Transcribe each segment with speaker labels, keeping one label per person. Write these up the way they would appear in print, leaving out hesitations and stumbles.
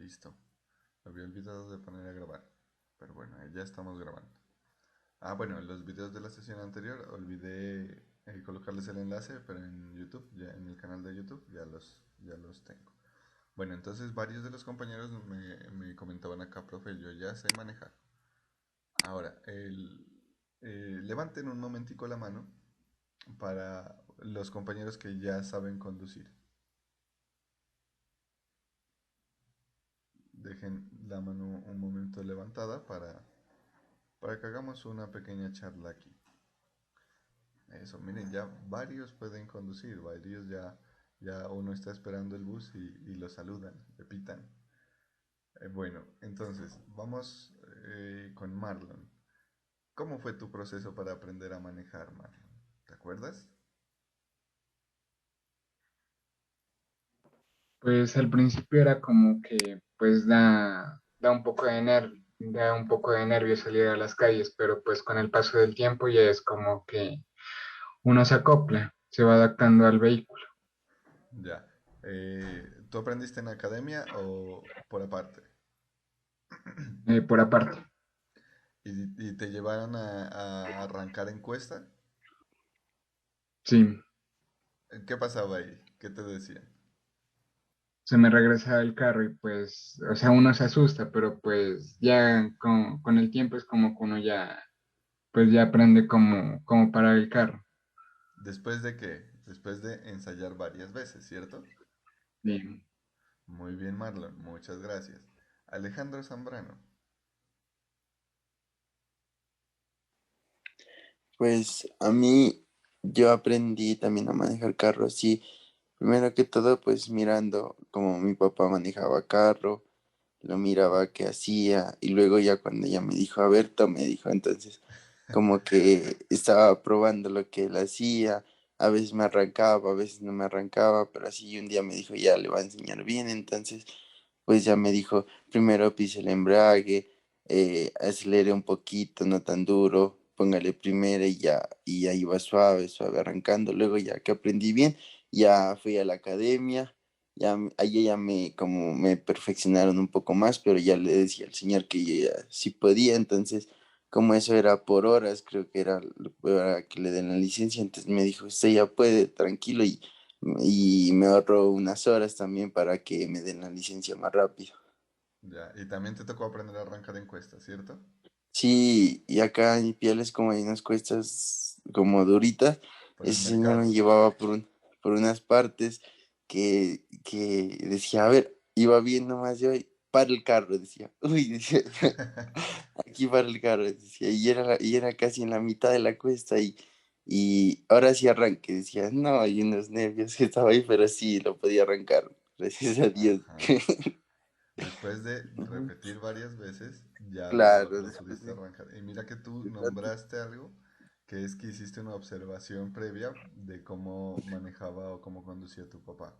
Speaker 1: Listo. Me había olvidado de poner a grabar. Pero bueno, ya estamos grabando. Ah, bueno, en los videos de la sesión anterior olvidé colocarles el enlace, pero en YouTube, ya en el canal de YouTube, ya los tengo. Bueno, entonces varios de los compañeros me comentaban acá, profe, yo ya sé manejar. Ahora, levanten un momentico la mano para los compañeros que ya saben conducir. Dejen la mano un momento levantada para que hagamos una pequeña charla aquí. Eso, miren, ya varios pueden conducir, varios ya uno está esperando el bus y lo saludan, le pitan. Bueno, entonces, vamos con Marlon. ¿Cómo fue tu proceso para aprender a manejar, Marlon? ¿Te acuerdas?
Speaker 2: Pues al principio era como que pues da un poco de da un poco de nervio salir a las calles, pero pues con el paso del tiempo ya es como que uno se acopla, se va adaptando al vehículo,
Speaker 1: Ya. ¿Tú aprendiste en academia o por aparte?
Speaker 2: por aparte.
Speaker 1: ¿Y te llevaron a arrancar encuesta?
Speaker 2: Sí,
Speaker 1: ¿Qué pasaba ahí? ¿Qué te decían?
Speaker 2: se me regresaba el carro y pues, o sea, uno se asusta, pero pues ya con el tiempo es como que uno ya, pues ya aprende cómo parar el carro.
Speaker 1: ¿Después de qué? Después de ensayar varias veces, ¿cierto?
Speaker 2: Bien.
Speaker 1: Muy bien, Marlon, muchas gracias. Alejandro Zambrano.
Speaker 3: Pues a mí yo aprendí también a manejar carro así, primero que todo pues mirando cómo mi papá manejaba carro, lo miraba qué hacía y luego ya cuando ella me dijo, a ver, me dijo, entonces como que estaba probando lo que él hacía, a veces me arrancaba, a veces no me arrancaba, pero así un día me dijo, ya le va a enseñar bien, entonces pues ya me dijo, primero pise el embrague, acelere un poquito, no tan duro, póngale primera y ya iba suave, suave arrancando. Luego ya que aprendí bien, ya fui a la academia, allí ya como me perfeccionaron un poco más, pero ya le decía al señor que yo ya sí podía, entonces como eso era por horas, creo que era para que le den la licencia, entonces me dijo, usted ya puede, tranquilo, y me ahorro unas horas también para que me den la licencia más rápido.
Speaker 1: Ya, y también te tocó aprender a arrancar encuestas, ¿cierto?
Speaker 3: Sí, y acá en mi piel es como hay unas cuestas como duritas.
Speaker 1: Por el
Speaker 3: Ese señor me
Speaker 1: mercado.
Speaker 3: llevaba por unas partes que decía, a ver, iba bien nomás yo, y para el carro, decía, uy, decía, aquí para el carro, decía, y era casi en la mitad de la cuesta y ahora sí arranque, decía, no, hay unos nervios que estaba ahí, pero sí, lo podía arrancar, gracias a Dios.
Speaker 1: Ajá. Después de
Speaker 3: Ujú.
Speaker 1: repetir varias veces, ya lo,
Speaker 3: Claro,
Speaker 1: lo
Speaker 3: después
Speaker 1: pudiste arrancar. Y mira que tú
Speaker 3: de tanto.
Speaker 1: nombraste algo, que es que hiciste una observación previa de cómo manejaba o cómo conducía tu papá.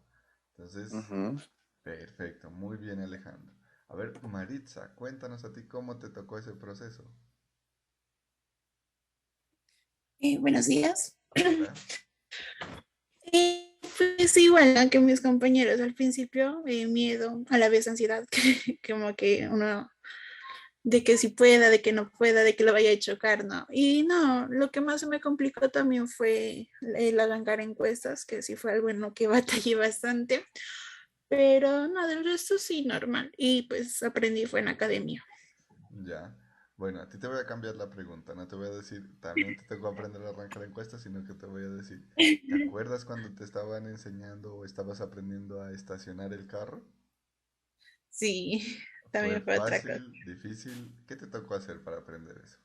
Speaker 1: Entonces,
Speaker 3: Ujú.
Speaker 1: perfecto, muy bien, Alejandro. A ver, Maritza, cuéntanos a ti cómo te tocó ese proceso.
Speaker 4: Buenos días.
Speaker 1: Hola.
Speaker 4: Pues igual ¿no? que mis compañeros al principio, miedo, a la vez ansiedad, como que uno, de que si pueda, de que no pueda, de que lo vaya a chocar, ¿no? Y no, lo que más se me complicó también fue el arrancar encuestas, que sí fue algo en lo que batallé bastante, pero no, del resto sí, normal. Y pues aprendí fue en academia.
Speaker 1: Ya. Bueno, a ti te voy a cambiar la pregunta. No te voy a decir, también te tocó aprender a arrancar encuestas, sino que te voy a decir, ¿te acuerdas cuando te estaban enseñando o estabas aprendiendo a estacionar el carro?
Speaker 4: Sí,
Speaker 1: ¿Fue
Speaker 4: también fue otra cosa.
Speaker 1: fácil, difícil? ¿Qué te tocó hacer para aprender eso?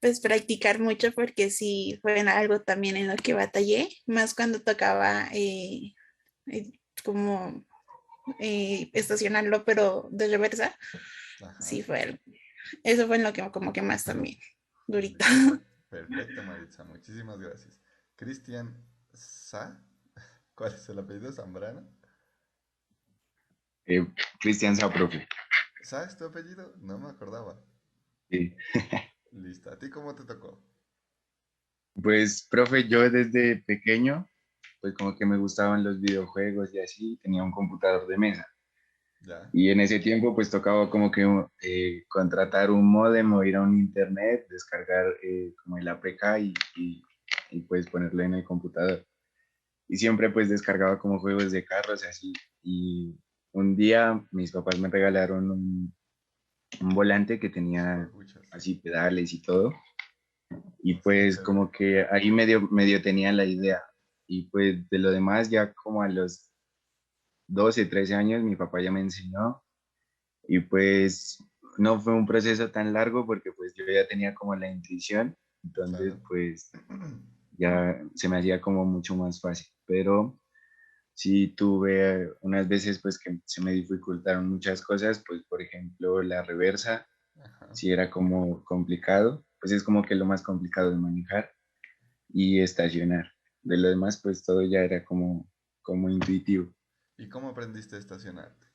Speaker 4: Pues practicar mucho porque sí fue en algo también en lo que batallé, más cuando tocaba eh, como estacionarlo pero de reversa,
Speaker 1: Ajá.
Speaker 4: sí fue eso fue en lo que como que más también durito.
Speaker 1: Listo. Perfecto, Maritza. Muchísimas gracias. Cristian Sa, ¿cuál es el apellido? ¿Zambrano?
Speaker 5: Eh, Cristian Sa, profe.
Speaker 1: ¿Sa es tu apellido? No me acordaba.
Speaker 5: Sí.
Speaker 1: Listo. ¿A ti cómo te tocó?
Speaker 5: Pues, profe, yo desde pequeño, pues como que me gustaban los videojuegos y así, tenía un computador de mesa.
Speaker 1: Ya,
Speaker 5: Y en ese tiempo pues tocaba como que contratar un módem o ir a un internet, descargar como el APK y pues ponerlo en el computador. Y siempre pues descargaba como juegos de carros y así. Y un día mis papás me regalaron un volante que tenía
Speaker 1: puchas.
Speaker 5: así pedales y todo. Y
Speaker 1: Qué
Speaker 5: pues
Speaker 1: chévere.
Speaker 5: como que ahí medio tenía la idea. Y pues de lo demás ya como a los 12 13 años mi papá ya me enseñó y pues no fue un proceso tan largo porque pues yo ya tenía como la intuición, entonces
Speaker 1: Claro.
Speaker 5: pues ya se me hacía como mucho más fácil, pero sí tuve unas veces pues que se me dificultaron muchas cosas, pues por ejemplo la reversa,
Speaker 1: Ajá.
Speaker 5: sí era como complicado, pues es como que lo más complicado de manejar y estacionar. De lo demás pues todo ya era como intuitivo.
Speaker 1: ¿Y cómo aprendiste a estacionarte?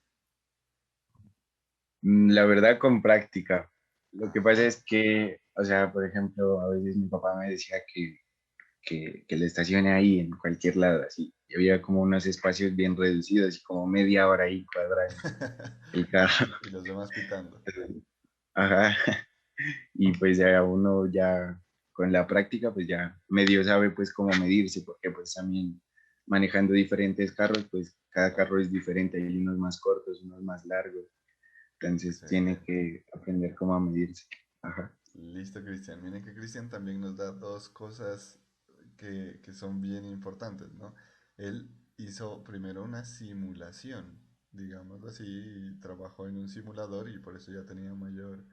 Speaker 5: La verdad, con práctica. Lo que pasa
Speaker 1: Ajá.
Speaker 5: es que, o sea, por ejemplo, a veces mi papá me decía que le estacione ahí en cualquier lado, así. Y había como unos espacios bien reducidos y como media hora ahí cuadrando el carro.
Speaker 1: Y los demás pitando.
Speaker 5: Ajá. Y pues ya uno ya con la práctica, pues ya medio sabe pues cómo medirse, porque pues también manejando diferentes carros, pues cada carro es diferente, hay unos más cortos, unos más largos. Entonces tiene
Speaker 1: Excelente.
Speaker 5: que aprender cómo a medirse. Ajá.
Speaker 1: Listo, Cristian. Miren que Cristian también nos da dos cosas que son bien importantes, ¿no? Él hizo primero una simulación, digámoslo así, y trabajó en un simulador y por eso ya tenía mayor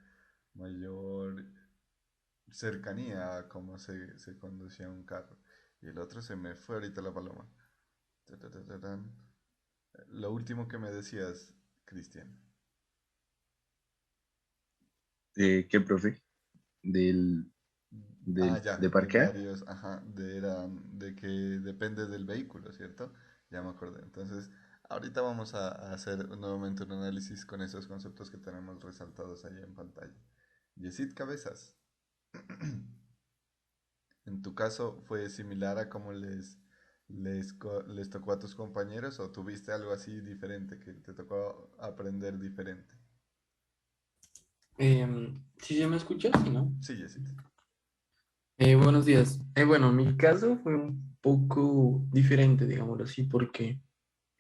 Speaker 1: cercanía a cómo se conducía un carro. Y el otro se me fue ahorita la paloma. Ta, ta, ta, ta, tan. Lo último que me decías, Cristian.
Speaker 5: ¿Qué, profe? Del,
Speaker 1: Ah, ya,
Speaker 5: de
Speaker 1: de
Speaker 5: parquear.
Speaker 1: varios, ajá, de que depende del vehículo, ¿cierto? Ya me acordé. Entonces, ahorita vamos a hacer nuevamente un análisis con esos conceptos que tenemos resaltados ahí en pantalla. Yesid Cabezas, ¿en tu caso fue similar a cómo les tocó a tus compañeros o tuviste algo así diferente que te tocó aprender diferente?
Speaker 6: ¿Sí se me escucha? Sí, ¿no?
Speaker 1: Sí, Yesid.
Speaker 6: Buenos días. Bueno, mi caso fue un poco diferente, digámoslo así, porque,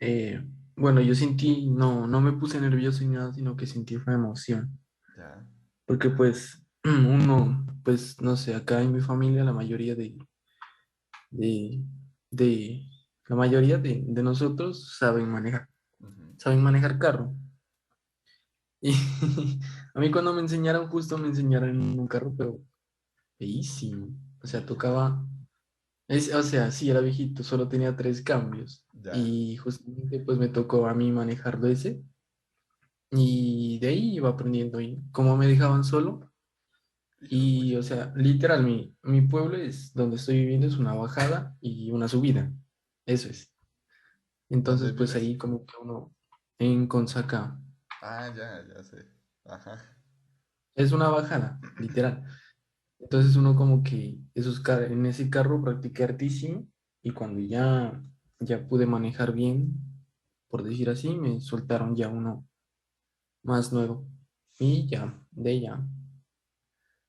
Speaker 6: eh, bueno, yo sentí, no me puse nervioso ni nada, sino que sentí fue emoción,
Speaker 1: Ya.
Speaker 6: porque pues uno, pues no sé, acá en mi familia la mayoría de, de la mayoría de nosotros
Speaker 1: Ujú.
Speaker 6: saben manejar carro. Y a mí cuando me enseñaron, justo me enseñaron en un carro, pero feísimo. O sea,
Speaker 1: Viejito.
Speaker 6: tocaba. O sea, sí, era viejito, solo tenía 3 cambios.
Speaker 1: Ya.
Speaker 6: Y justamente pues me tocó a mí manejarlo ese. Y de ahí iba aprendiendo. Y como me dejaban solo.
Speaker 1: Hijo de
Speaker 6: Y
Speaker 1: pucha.
Speaker 6: o sea, literal, mi pueblo es donde estoy viviendo, es una bajada y una subida. Eso es.
Speaker 1: ¿Dónde
Speaker 6: Entonces, pues
Speaker 1: vives?
Speaker 6: ahí como que uno en Consaca.
Speaker 1: Ah, ya sé. Ajá.
Speaker 6: Es una bajada, literal. Entonces uno como que en ese carro practiqué hartísimo. Y cuando ya pude manejar bien, por decir así, me soltaron ya uno más nuevo. Y ya,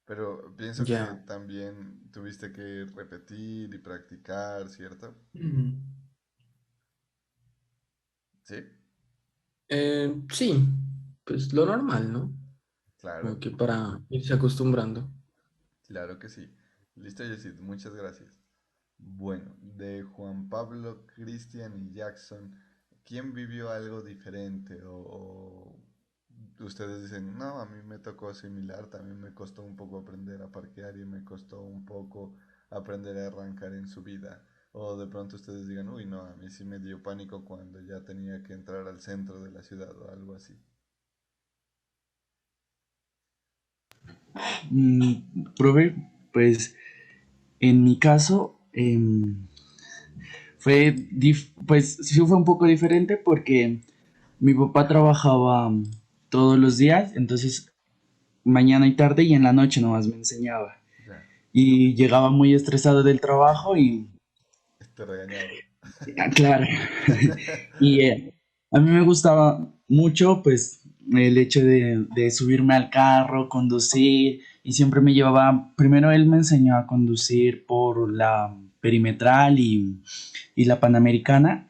Speaker 1: Pero pienso que
Speaker 6: ya.
Speaker 1: también tuviste que repetir y practicar, ¿cierto?
Speaker 6: Mm.
Speaker 1: Sí,
Speaker 6: Sí, pues lo normal, ¿no?
Speaker 1: claro,
Speaker 6: Como que para irse acostumbrando.
Speaker 1: claro que sí. Listo, Yesid, muchas gracias. Bueno, de Juan Pablo, Cristian y Jackson, ¿quién vivió algo diferente? O ustedes dicen, no, a mí me tocó similar, también me costó un poco aprender a parquear y me costó un poco aprender a arrancar en su vida. O de pronto ustedes digan, uy, no, a mí sí me dio pánico cuando ya tenía que entrar al centro de la ciudad o algo así.
Speaker 7: Profe, pues en mi caso pues sí fue un poco diferente porque mi papá trabajaba todos los días, entonces mañana y tarde y en la noche nomás me enseñaba.
Speaker 1: Ya,
Speaker 7: Y llegaba muy estresado del trabajo y,
Speaker 1: te regañaba.
Speaker 7: claro, y A mí me gustaba mucho, pues, el hecho de subirme al carro, conducir, y siempre me llevaba, primero él me enseñó a conducir por la perimetral y la panamericana,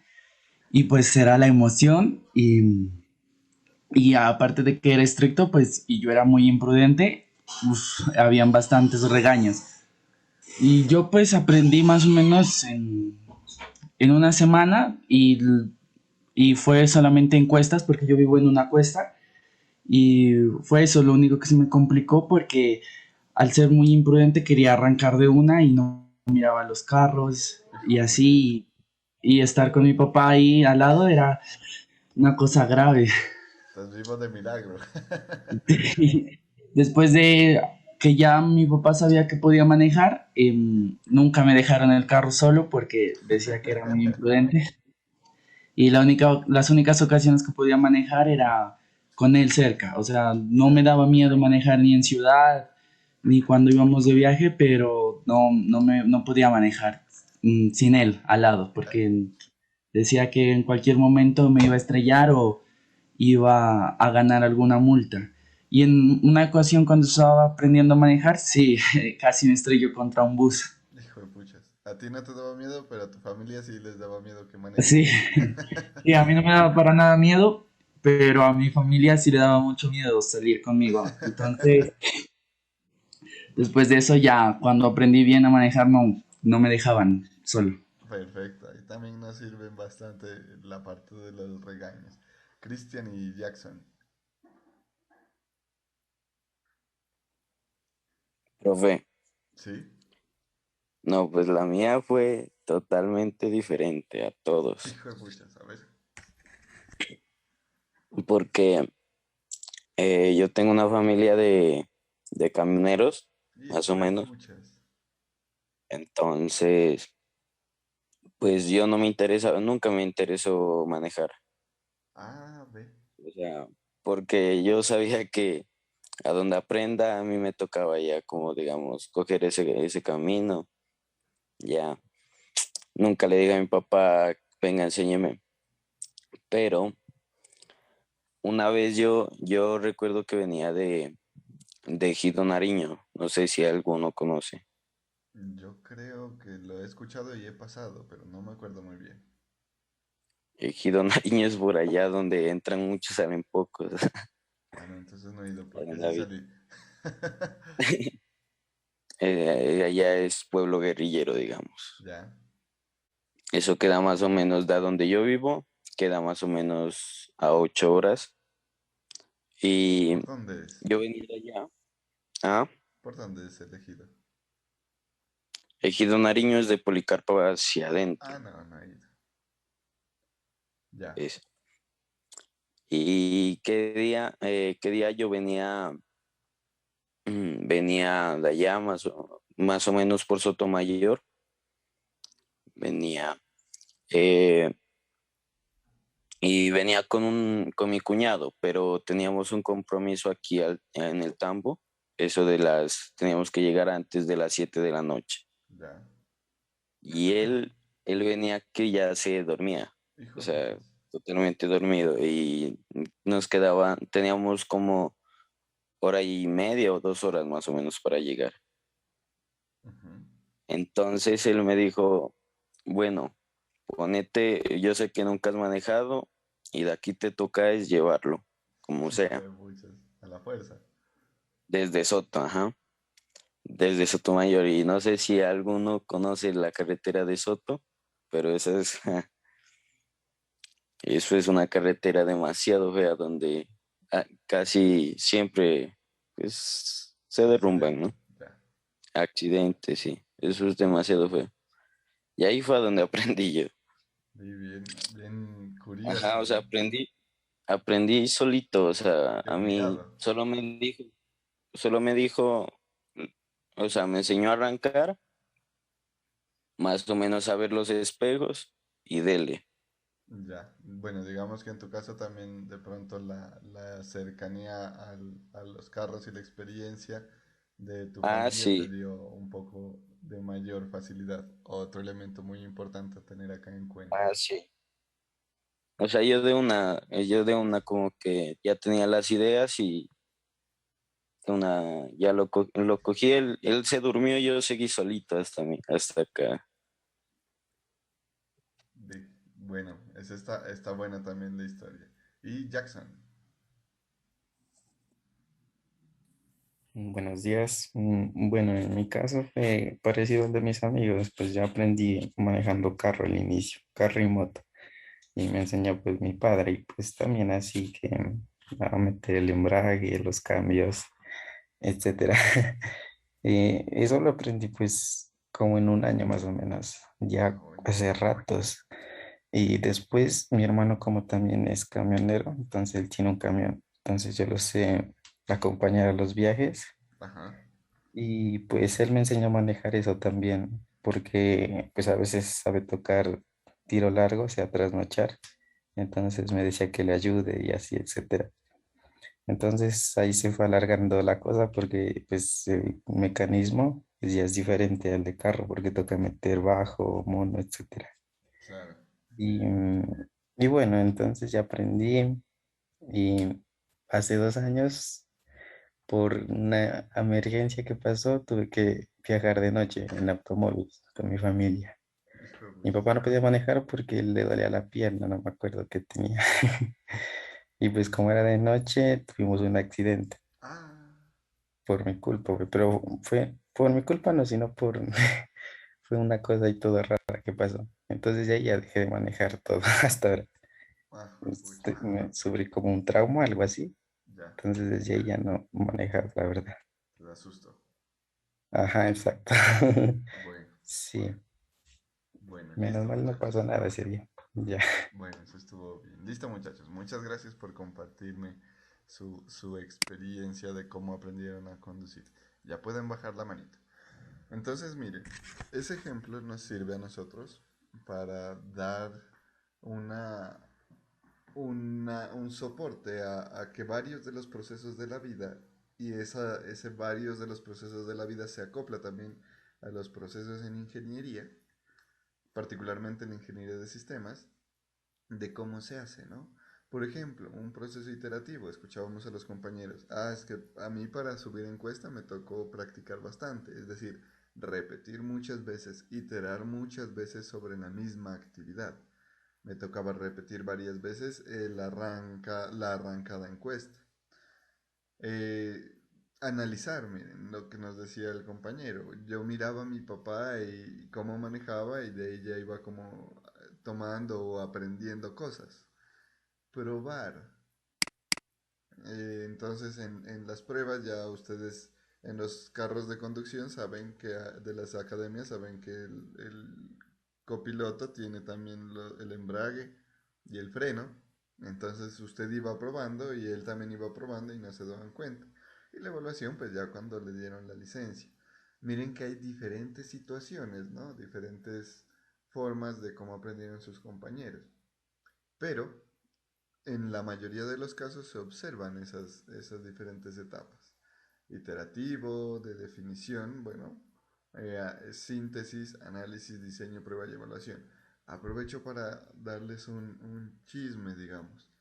Speaker 7: y pues era la emoción, y aparte de que era estricto, pues, y yo era muy imprudente, habían bastantes regaños. Y yo pues aprendí más o menos en una semana y fue solamente en cuestas porque yo vivo en una cuesta y fue eso lo único que se me complicó porque al ser muy imprudente quería arrancar de una y no miraba los carros
Speaker 1: Hijo
Speaker 7: y
Speaker 1: de puchas.
Speaker 7: así y estar con mi papá ahí al lado era una cosa grave.
Speaker 1: Estás vivo de milagro.
Speaker 7: Después de que ya mi papá sabía que podía manejar, nunca me dejaron el carro solo porque decía que era muy imprudente. Y las únicas ocasiones que podía manejar era con él cerca. O sea, no me
Speaker 1: Ya.
Speaker 7: daba miedo manejar ni en ciudad, ni cuando íbamos de viaje, pero no podía manejar sin él al lado, porque decía que en cualquier momento me iba a estrellar o iba a ganar alguna multa. Y en una ocasión cuando estaba aprendiendo a manejar, sí, casi me estrelló contra un bus.
Speaker 1: Hijo de puchas. A ti no te daba miedo, pero a tu familia sí les daba miedo que
Speaker 7: Sí,
Speaker 1: manejes.
Speaker 7: sí, a mí no me daba para nada miedo, pero a mi familia sí le daba mucho miedo salir conmigo. Entonces, después de eso ya, cuando aprendí bien a manejar, no me dejaban solo.
Speaker 1: Perfecto. Ahí también nos sirven bastante la parte de los regaños. Christian y Jackson.
Speaker 3: Profe,
Speaker 1: ¿Sí?
Speaker 3: no, pues la mía fue totalmente diferente a todos,
Speaker 1: Hijo de puchas, a ver.
Speaker 3: porque yo tengo una familia de camioneros, más o
Speaker 1: Hijo de
Speaker 3: menos,
Speaker 1: puchas.
Speaker 3: entonces, pues yo no me interesa, nunca me interesó manejar,
Speaker 1: Ah, ve.
Speaker 3: o sea, porque yo sabía que a donde aprenda a mí me tocaba ya como digamos coger ese camino, ya, nunca le dije a mi papá, venga, enséñeme, pero una vez yo recuerdo que venía de Ejido Nariño, no sé si alguno conoce.
Speaker 1: Yo creo que lo he escuchado y he pasado, pero no me acuerdo muy bien.
Speaker 3: Ejido Nariño es por allá donde entran muchos, salen pocos.
Speaker 1: Ah, no, entonces no he ido porque
Speaker 3: En
Speaker 1: sí
Speaker 3: David.
Speaker 1: salí.
Speaker 3: Allá es pueblo guerrillero, digamos.
Speaker 1: Ya.
Speaker 3: Eso queda más o menos de donde yo vivo, queda más o menos a 8 horas. Y
Speaker 1: ¿Por dónde es?
Speaker 3: yo venía de allá. Ah,
Speaker 1: ¿Por dónde es elegido?
Speaker 3: Ejido Nariño es de Policarpa hacia
Speaker 1: Ah,
Speaker 3: adentro.
Speaker 1: no, no he ido. Ya.
Speaker 3: Es. Y qué día yo venía de allá más o menos por Sotomayor, venía eh, y venía con mi cuñado, pero teníamos un compromiso aquí en el Tambo, teníamos que llegar antes de las 7 de la noche.
Speaker 1: Ya.
Speaker 3: Y él venía que ya se dormía,
Speaker 1: Hijo
Speaker 3: o
Speaker 1: de
Speaker 3: sea,
Speaker 1: puchas.
Speaker 3: totalmente dormido, y teníamos como hora y media o 2 horas más o menos para llegar.
Speaker 1: Ujú.
Speaker 3: Entonces él me dijo, bueno, ponete, yo sé que nunca has manejado y de aquí te toca es llevarlo, como
Speaker 1: Hijo
Speaker 3: sea,
Speaker 1: de puchas. A la fuerza.
Speaker 3: desde Soto, ajá, desde Sotomayor. Y no sé si alguno conoce la carretera de Soto, pero eso es una carretera demasiado fea donde casi siempre pues, se derrumban,
Speaker 1: Accidente.
Speaker 3: ¿no?
Speaker 1: Ya.
Speaker 3: Accidentes, sí, eso es demasiado feo. Y ahí fue donde aprendí yo.
Speaker 1: Y bien, bien
Speaker 3: Ajá,
Speaker 1: curioso,
Speaker 3: o sea,
Speaker 1: ¿no?
Speaker 3: aprendí solito, o sea,
Speaker 1: De
Speaker 3: a mí
Speaker 1: obligado.
Speaker 3: solo me dijo, o sea, me enseñó a arrancar, más o menos a ver los espejos y dele.
Speaker 1: Ya. Bueno, digamos que en tu caso también de pronto la cercanía a los carros y la experiencia de tu
Speaker 3: Ah,
Speaker 1: familia te
Speaker 3: sí,
Speaker 1: dio un poco de mayor facilidad. Otro elemento muy importante a tener acá en cuenta.
Speaker 3: ah, sí. O sea, yo de una como que ya tenía las ideas y ya lo cogí, él se durmió, yo seguí solito hasta acá.
Speaker 1: Bueno, esa está buena también la historia. Y Jackson.
Speaker 8: Buenos días. Bueno, en mi caso fue parecido al de mis amigos, pues ya aprendí manejando carro al inicio, carro y moto, y me enseñó pues mi padre y pues también así que a meter el embrague, los cambios, etcétera. Eso lo aprendí pues como en un año más o menos, ya
Speaker 1: Oye,
Speaker 8: hace ratos. Y después mi hermano como también es camionero, entonces él tiene un camión, entonces yo lo sé acompañar a los viajes
Speaker 1: ajá.
Speaker 8: y pues él me enseñó a manejar eso también, porque pues a veces sabe tocar tiro largo, o sea, trasnochar. Entonces me decía que le ayude y así, etcétera. Entonces ahí se fue alargando la cosa porque pues el mecanismo pues, ya es diferente al de carro porque toca meter bajo, mono, etcétera.
Speaker 1: Claro.
Speaker 8: Y, y bueno, entonces ya aprendí y hace 2 años por una emergencia que pasó, tuve que viajar de noche en automóvil con mi familia.
Speaker 1: Hijo de
Speaker 8: Mi
Speaker 1: pucha.
Speaker 8: papá no podía manejar porque le dolía la pierna, no me acuerdo qué tenía. Y pues como era de noche, tuvimos un accidente
Speaker 1: Ah,
Speaker 8: por mi culpa, güey, pero fue por mi culpa no, sino por fue una cosa y todo rara que pasó. Entonces ya dejé de manejar todo hasta ahora.
Speaker 1: hijo de pucha.
Speaker 8: Me sufrí como un trauma, algo así.
Speaker 1: Ya,
Speaker 8: Entonces desde ahí ya no manejar, la verdad.
Speaker 1: te da susto.
Speaker 8: Ajá, exacto.
Speaker 1: Bueno,
Speaker 8: Sí,
Speaker 1: bueno,
Speaker 8: menos
Speaker 1: listo,
Speaker 8: mal no pasó
Speaker 1: muchachos.
Speaker 8: nada ese día. Ya.
Speaker 1: Bueno, eso estuvo bien. Listo, muchachos. Muchas gracias por compartirme su experiencia de cómo aprendieron a conducir. Ya pueden bajar la manita. Entonces, miren, ese ejemplo nos sirve a nosotros para dar una, un soporte a que varios de los procesos de la vida y ese varios de los procesos de la vida se acopla también a los procesos en ingeniería, particularmente en ingeniería de sistemas, de cómo se hace, ¿no? Por ejemplo, un proceso iterativo, escuchábamos a los compañeros, es que a mí para subir encuesta me tocó practicar bastante, es decir, repetir muchas veces, iterar muchas veces sobre la misma actividad. Me tocaba repetir varias veces la arrancada encuesta. Analizar, miren, lo que nos decía el compañero. Yo miraba a mi papá y cómo manejaba y de ella iba como tomando o aprendiendo cosas. Probar. Entonces en las pruebas ya ustedes en los carros de conducción saben que de las academias saben que el copiloto tiene también el embrague y el freno. Entonces usted iba probando y él también iba probando y no se daban cuenta. Y la evaluación pues ya cuando le dieron la licencia. Miren que hay diferentes situaciones, ¿no? Diferentes formas de cómo aprendieron sus compañeros. Pero en la mayoría de los casos se observan esas diferentes etapas. Iterativo, de definición, bueno, síntesis, análisis, diseño, prueba y evaluación. Aprovecho para darles un chisme, digamos.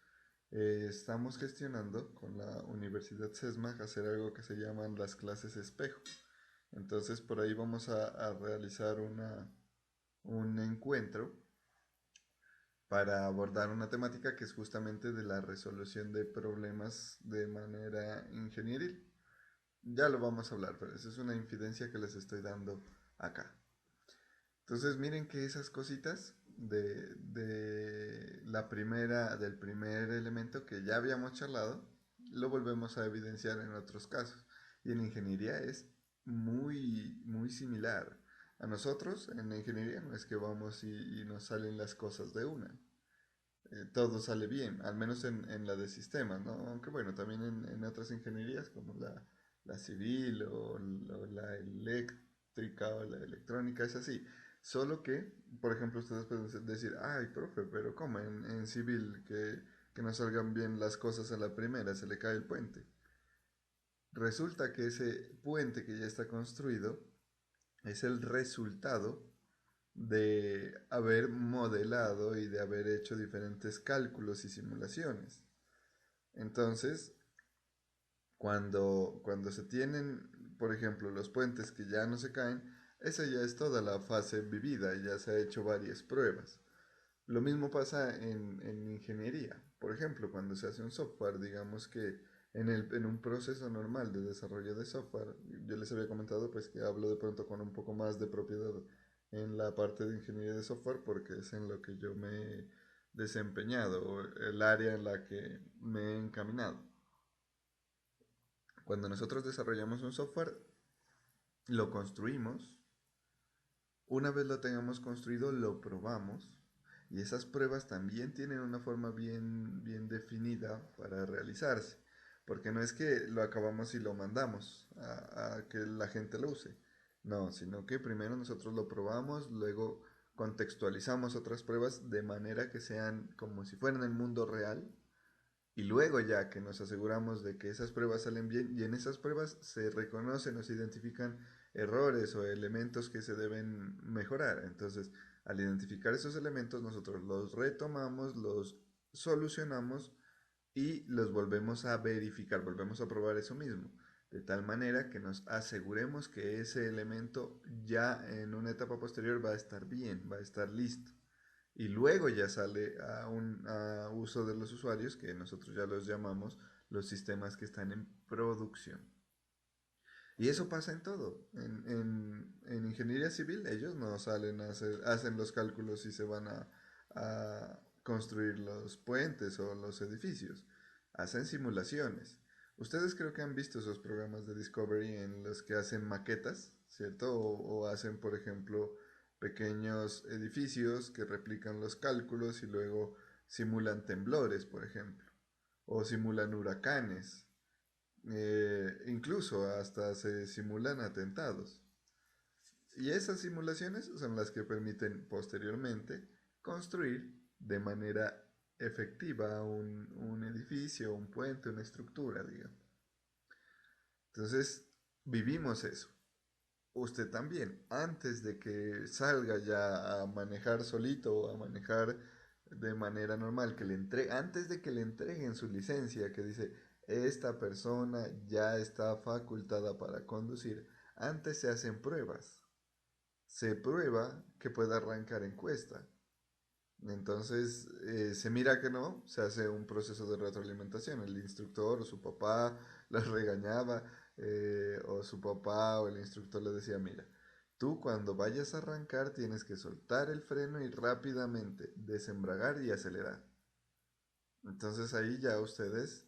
Speaker 1: Estamos gestionando con la Universidad CESMAC hacer algo que se llaman las clases espejo. Entonces por ahí vamos a realizar un encuentro para abordar una temática que es justamente de la resolución de problemas de manera ingenieril. Ya lo vamos a hablar, pero esa es una infidencia que les estoy dando acá. Entonces miren que esas cositas del primer elemento que ya habíamos charlado, lo volvemos a evidenciar en otros casos. Y en ingeniería es muy similar. A nosotros en la ingeniería no es que vamos y nos salen las cosas de una, todo sale bien, al menos en la de sistemas, ¿no? Aunque bueno, también en otras ingenierías como la civil o la eléctrica o la electrónica es así. Solo que, por ejemplo, ustedes pueden decir, ay, profe, pero ¿cómo en civil que no salgan bien las cosas a la primera, se le cae el puente? Resulta que ese puente que ya está construido es el resultado de haber modelado y de haber hecho diferentes cálculos y simulaciones. Entonces, cuando se tienen, por ejemplo, los puentes que ya no se caen, esa ya es toda la fase vivida, ya se ha hecho varias pruebas. Lo mismo pasa en ingeniería. Por ejemplo, cuando se hace un software, digamos que en un proceso normal de desarrollo de software, yo les había comentado pues que hablo de pronto con un poco más de propiedad en la parte de ingeniería de software porque es en lo que yo me he desempeñado, el área en la que me he encaminado. Cuando nosotros desarrollamos un software, lo construimos. Una vez lo tengamos construido, lo probamos y esas pruebas también tienen una forma bien definida para realizarse, porque no es que lo acabamos y lo mandamos a que la gente lo use, no, sino que primero nosotros lo probamos, luego contextualizamos otras pruebas de manera que sean como si fueran el mundo real y luego ya que nos aseguramos de que esas pruebas salen bien y en esas pruebas se reconocen o se identifican errores o elementos que se deben mejorar. Entonces, al identificar esos elementos, nosotros los retomamos, los solucionamos y los volvemos a verificar, volvemos a probar eso mismo. De tal manera que nos aseguremos que ese elemento ya en una etapa posterior va a estar bien, va a estar listo y luego ya sale a uso de los usuarios, que nosotros ya los llamamos los sistemas que están en producción. Y eso pasa en todo. En ingeniería civil ellos no salen a hacen los cálculos y se van a construir los puentes o los edificios. Hacen simulaciones. Ustedes creo que han visto esos programas de Discovery en los que hacen maquetas, ¿cierto? O hacen, por ejemplo, pequeños edificios que replican los cálculos y luego simulan temblores, por ejemplo, o simulan huracanes, incluso hasta se simulan atentados. Y esas simulaciones son las que permiten posteriormente construir de manera efectiva un edificio, un puente, una estructura, digamos. Entonces, vivimos eso. Usted también, antes de que salga ya a manejar solito o a manejar de manera normal, antes de que le entreguen su licencia que dice, esta persona ya está facultada para conducir, antes se hacen pruebas. Se prueba que pueda arrancar encuesta. Entonces, se mira que no, se hace un proceso de retroalimentación. El instructor o su papá los regañaba, o su papá o el instructor le decía, mira, tú cuando vayas a arrancar tienes que soltar el freno y rápidamente desembragar y acelerar. Entonces ahí ya ustedes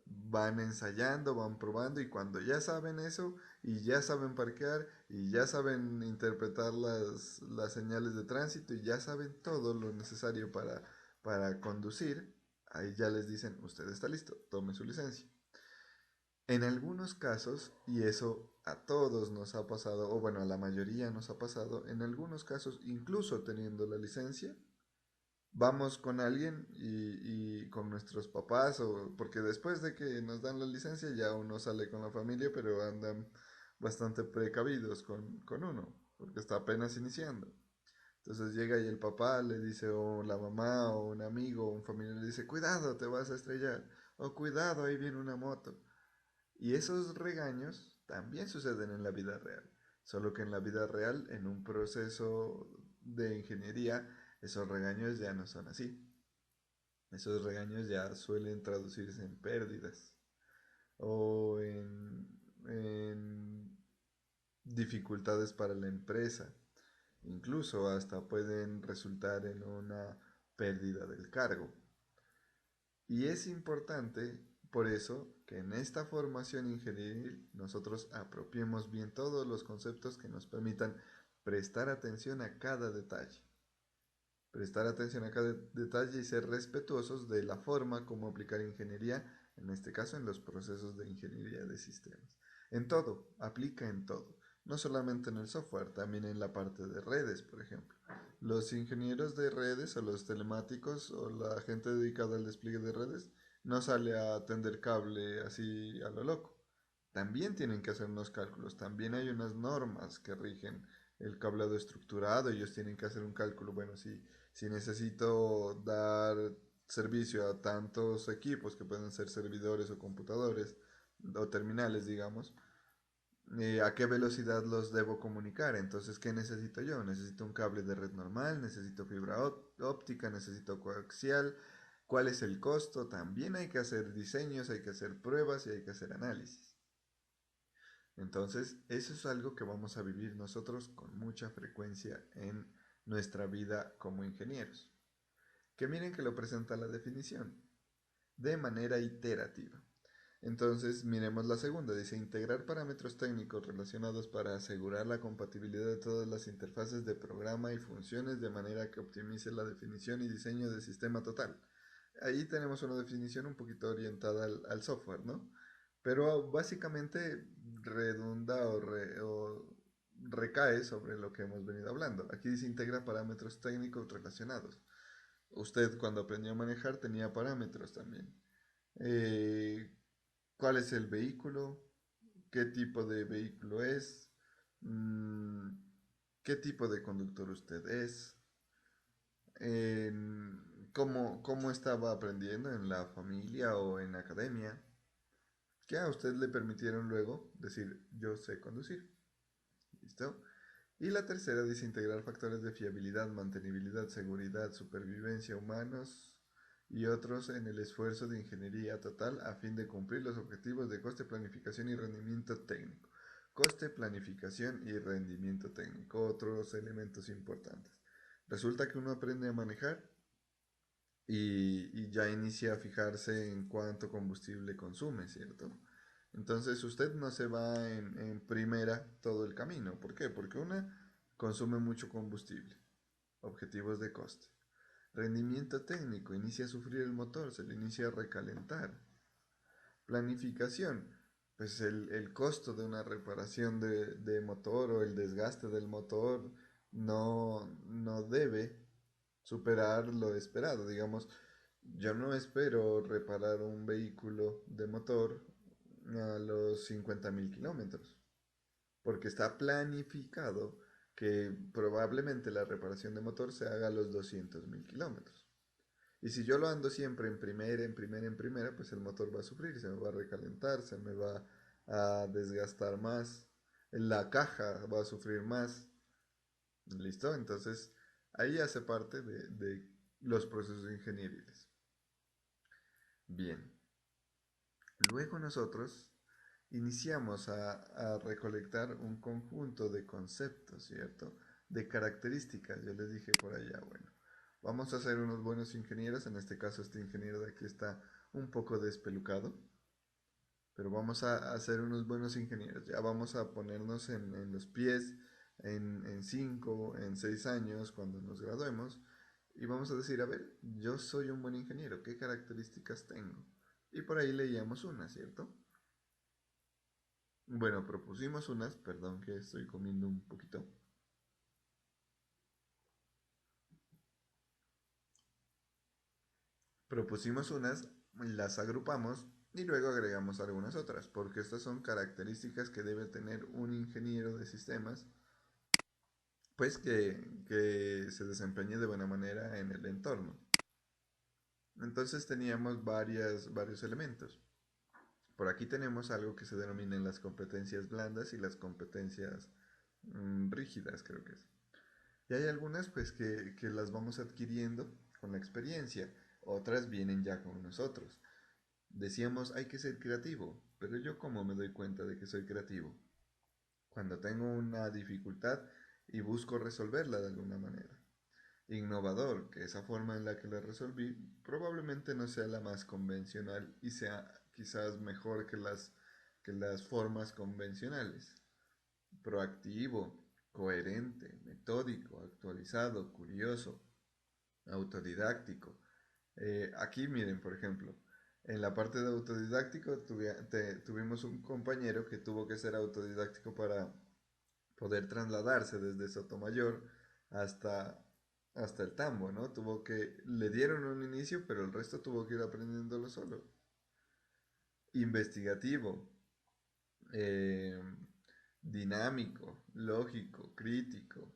Speaker 1: van ensayando, van probando y cuando ya saben eso y ya saben parquear y ya saben interpretar las señales de tránsito y ya saben todo lo necesario para conducir, ahí ya les dicen, usted está listo, tome su licencia. En algunos casos, y eso a todos nos ha pasado, o bueno, a la mayoría nos ha pasado, en algunos casos, incluso teniendo la licencia, vamos con alguien y con nuestros papás, o porque después de que nos dan la licencia ya uno sale con la familia, pero andan bastante precavidos con uno, porque está apenas iniciando. Entonces llega y el papá le dice, o la mamá, o un amigo, o un familiar le dice, cuidado, te vas a estrellar, o cuidado, ahí viene una moto. Y esos regaños también suceden en la vida real, solo que en la vida real, en un proceso de ingeniería, esos regaños ya no son así. Esos regaños ya suelen traducirse en pérdidas o en dificultades para la empresa. Incluso hasta pueden resultar en una pérdida del cargo. Y es importante, por eso, que en esta formación ingenieril nosotros apropiemos bien todos los conceptos que nos permitan prestar atención a cada detalle. Prestar atención a cada detalle y ser respetuosos de la forma como aplicar ingeniería, en este caso en los procesos de ingeniería de sistemas. En todo, aplica en todo. No solamente en el software, también en la parte de redes, por ejemplo. Los ingenieros de redes o los telemáticos o la gente dedicada al despliegue de redes no sale a tender cable así a lo loco. También tienen que hacer unos cálculos, también hay unas normas que rigen el cableado estructurado, ellos tienen que hacer un cálculo, bueno, si necesito dar servicio a tantos equipos que pueden ser servidores o computadores o terminales, digamos, a qué velocidad los debo comunicar. Entonces, ¿qué necesito yo? Necesito un cable de red normal, necesito fibra óptica, necesito coaxial. ¿Cuál es el costo? También hay que hacer diseños, hay que hacer pruebas y hay que hacer análisis. Entonces, eso es algo que vamos a vivir nosotros con mucha frecuencia en nuestra vida como ingenieros. Que miren que lo presenta la definición, de manera iterativa. Entonces, miremos la segunda. Dice, integrar parámetros técnicos relacionados para asegurar la compatibilidad de todas las interfaces de programa y funciones de manera que optimice la definición y diseño del sistema total. Ahí tenemos una definición un poquito orientada al software, ¿no? Pero básicamente redunda o recae sobre lo que hemos venido hablando. Aquí dice integra parámetros técnicos relacionados. Usted cuando aprendió a manejar tenía parámetros también. Eh, ¿Cuál es el vehículo? ¿Qué tipo de vehículo es? Mm, ¿Qué tipo de conductor usted es? ¿Cómo estaba aprendiendo en la familia o en la academia? Que a usted le permitieron luego decir, yo sé conducir. ¿Listo? Y la tercera dice integrar factores de fiabilidad, mantenibilidad, seguridad, supervivencia humanos y otros en el esfuerzo de ingeniería total a fin de cumplir los objetivos de coste, planificación y rendimiento técnico. Coste, planificación y rendimiento técnico, otros elementos importantes. Resulta que uno aprende a manejar y ya inicia a fijarse en cuánto combustible consume, ¿cierto? Entonces usted no se va en primera todo el camino. ¿Por qué? Porque una consume mucho combustible. Objetivos de coste. Rendimiento técnico. Inicia a sufrir el motor, se le inicia a recalentar. Planificación. Pues el costo de una reparación de motor o el desgaste del motor no debe superar lo esperado. Digamos, yo no espero reparar un vehículo de motor a los 50.000 kilómetros, porque está planificado que probablemente la reparación de motor se haga a los 200.000 kilómetros. Y si yo lo ando siempre en primera, pues el motor va a sufrir, se me va a recalentar, se me va a desgastar más, la caja va a sufrir más. ¿Listo? Entonces, ahí hace parte de los procesos ingenieriles. Bien. Luego nosotros iniciamos a recolectar un conjunto de conceptos, ¿cierto? De características. Yo les dije por allá, bueno, vamos a ser unos buenos ingenieros. En este caso, este ingeniero de aquí está un poco despelucado, pero vamos a ser unos buenos ingenieros. Ya vamos a ponernos en los pies en 5, en 6 años, cuando nos graduemos, y vamos a decir, a ver, yo soy un buen ingeniero, ¿qué características tengo? Y por ahí leíamos una, ¿cierto? Bueno, propusimos unas, perdón que estoy comiendo un poquito. Propusimos unas, las agrupamos y luego agregamos algunas otras, porque estas son características que debe tener un ingeniero de sistemas, pues que se desempeñe de buena manera en el entorno. Entonces teníamos varios elementos. Por aquí tenemos algo que se denominan las competencias blandas y las competencias rígidas, creo que es. Y hay algunas pues que las vamos adquiriendo con la experiencia, otras vienen ya con nosotros. Decíamos, hay que ser creativo, pero yo cómo me doy cuenta de que soy creativo. Cuando tengo una dificultad y busco resolverla de alguna manera. Innovador, que esa forma en la que la resolví probablemente no sea la más convencional y sea quizás mejor que las formas convencionales. Proactivo, coherente, metódico, actualizado, curioso, autodidáctico. Aquí miren, por ejemplo, en la parte de autodidáctico tuvimos un compañero que tuvo que ser autodidáctico para poder trasladarse desde Sotomayor hasta, hasta el Tambo, ¿no? Le dieron un inicio, pero el resto tuvo que ir aprendiéndolo solo. Investigativo. Eh, dinámico, lógico, crítico.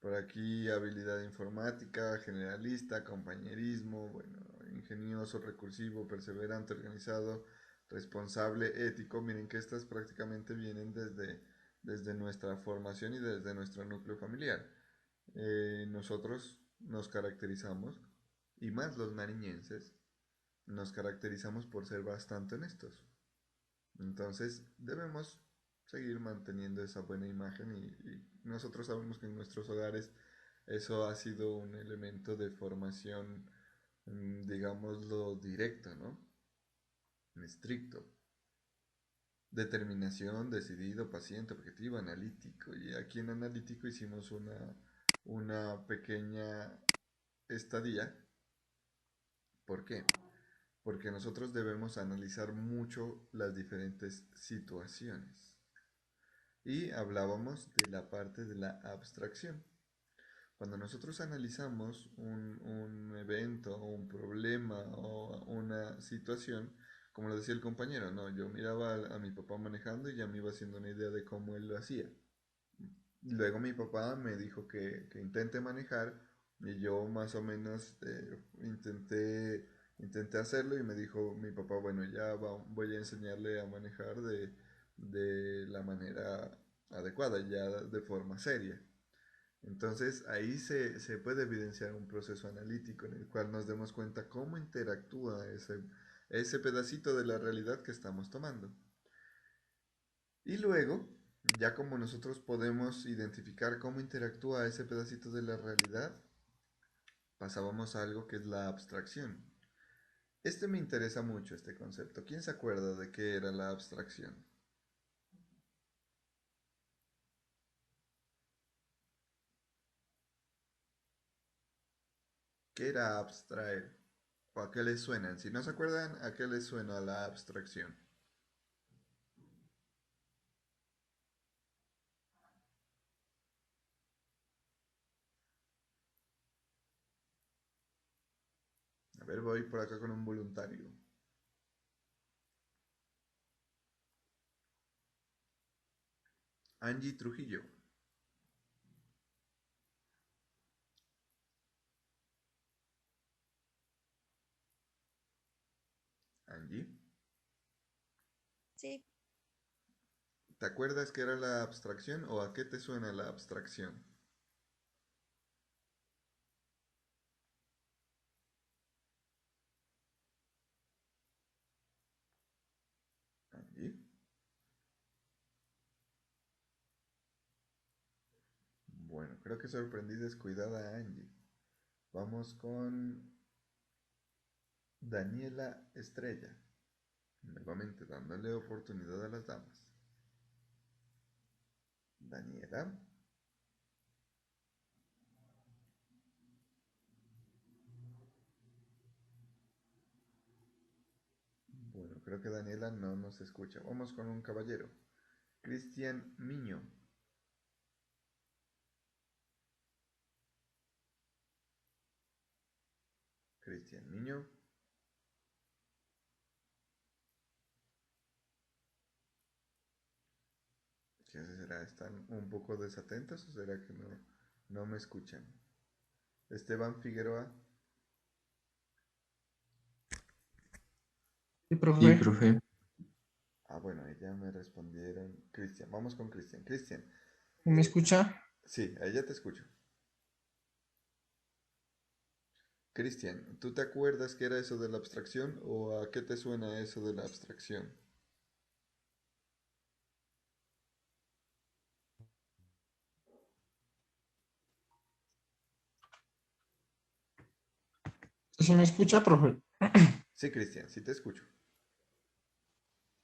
Speaker 1: Por aquí habilidad informática, generalista, compañerismo, bueno, ingenioso, recursivo, perseverante, organizado, responsable, ético. Miren que estas prácticamente vienen desde nuestra formación y desde nuestro núcleo familiar. Nosotros nos caracterizamos, y más los nariñenses, nos caracterizamos por ser bastante honestos. Entonces debemos seguir manteniendo esa buena imagen y nosotros sabemos que en nuestros hogares eso ha sido un elemento de formación, digámoslo, directo, ¿no? Estricto. Determinación, decidido, paciente, objetivo, analítico. Y aquí en analítico hicimos una pequeña estadía. ¿Por qué? Porque nosotros debemos analizar mucho las diferentes situaciones. Y hablábamos de la parte de la abstracción. Cuando nosotros analizamos un evento o un problema o una situación, como lo decía el compañero, no, yo miraba a mi papá manejando y ya me iba haciendo una idea de cómo él lo hacía. Luego mi papá me dijo que intente manejar y yo más o menos intenté hacerlo y me dijo mi papá, bueno, voy a enseñarle a manejar de la manera adecuada, ya de forma seria. Entonces ahí se puede evidenciar un proceso analítico en el cual nos demos cuenta cómo interactúa ese pedacito de la realidad que estamos tomando. Y luego, ya como nosotros podemos identificar cómo interactúa ese pedacito de la realidad, pasábamos a algo que es la abstracción. Me interesa mucho este concepto. ¿Quién se acuerda de qué era la abstracción? ¿Qué era abstraer? ¿O a qué les suenan? Si no se acuerdan, ¿a qué les suena la abstracción? A ver, voy por acá con un voluntario. Angie Trujillo. Angie,
Speaker 4: Sí,
Speaker 1: ¿te acuerdas qué era la abstracción o a qué te suena la abstracción? Angie. Bueno, creo que sorprendí descuidada a Angie. Vamos con Daniela Estrella. Nuevamente dándole oportunidad a las damas. Daniela. Bueno, creo que Daniela no nos escucha. Vamos con un caballero. Cristian Miño. Cristian Miño. ¿Qué será? ¿Están un poco desatentos o será que no me escuchan? Esteban Figueroa.
Speaker 6: Sí,
Speaker 5: Sí,
Speaker 6: profe.
Speaker 5: profe.
Speaker 1: Ah, bueno, ya me respondieron. Cristian, vamos con Cristian. Cristian,
Speaker 6: ¿Me escucha?
Speaker 1: sí, ahí ya te escucho. Cristian, ¿tú te acuerdas qué era eso de la abstracción o a qué te suena eso de la abstracción?
Speaker 6: ¿Sí me escucha, profe?
Speaker 1: Sí, Cristian, sí te escucho.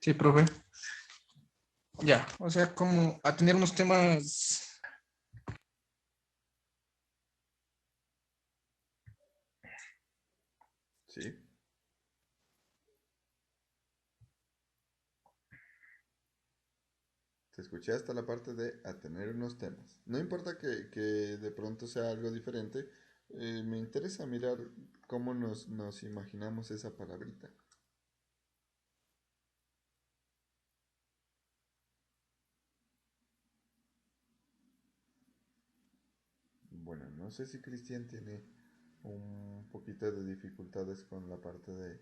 Speaker 6: Sí, profe. Ya, o sea, como a tener unos temas.
Speaker 1: Sí. Te escuché hasta la parte de a tener unos temas. No importa que de pronto sea algo diferente, me interesa mirar cómo nos imaginamos esa palabrita. Bueno, no sé si Cristian tiene un poquito de dificultades con la parte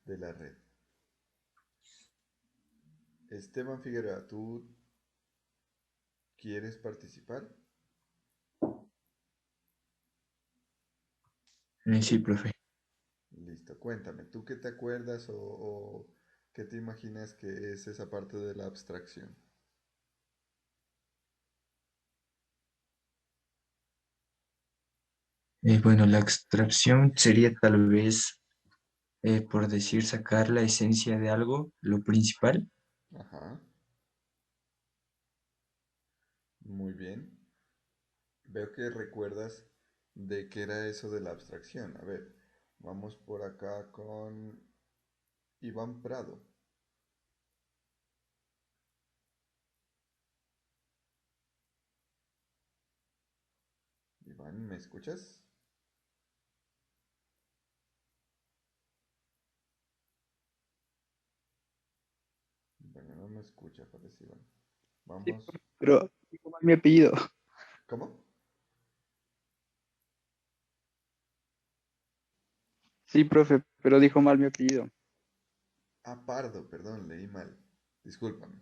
Speaker 1: de la red. Esteban Figueroa, ¿tú quieres participar?
Speaker 9: Sí, profe.
Speaker 1: Listo, cuéntame, ¿tú qué te acuerdas o qué te imaginas que es esa parte de la abstracción?
Speaker 9: Bueno, la extracción sería tal vez, por decir, sacar la esencia de algo, lo principal.
Speaker 1: Ajá, muy bien. Veo que recuerdas de qué era eso de la abstracción. A ver, vamos por acá con Iván Prado. Iván, ¿me escuchas? Bueno, no me escucha, parece Iván.
Speaker 10: Sí,
Speaker 1: Vamos.
Speaker 10: pero dijo mal mi apellido.
Speaker 1: ¿Cómo?
Speaker 10: Sí, profe, pero dijo mal mi apellido.
Speaker 1: Ah, Pardo, perdón, leí mal. Discúlpame.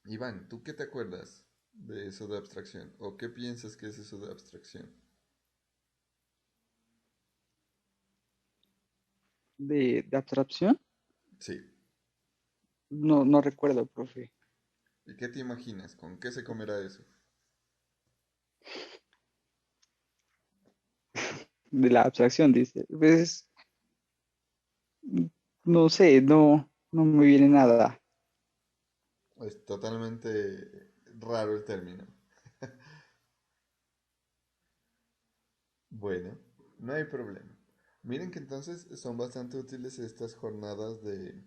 Speaker 1: Iván, ¿tú qué te acuerdas de eso de abstracción? ¿O qué piensas que es eso de abstracción?
Speaker 10: ¿De abstracción?
Speaker 1: Sí.
Speaker 10: No, no recuerdo, profe.
Speaker 1: ¿Y qué te imaginas? ¿Con qué se comerá eso?
Speaker 10: De la abstracción, dice. Pues, no sé, no me viene nada.
Speaker 1: Es totalmente raro el término. Bueno, no hay problema. Miren que entonces son bastante útiles estas jornadas de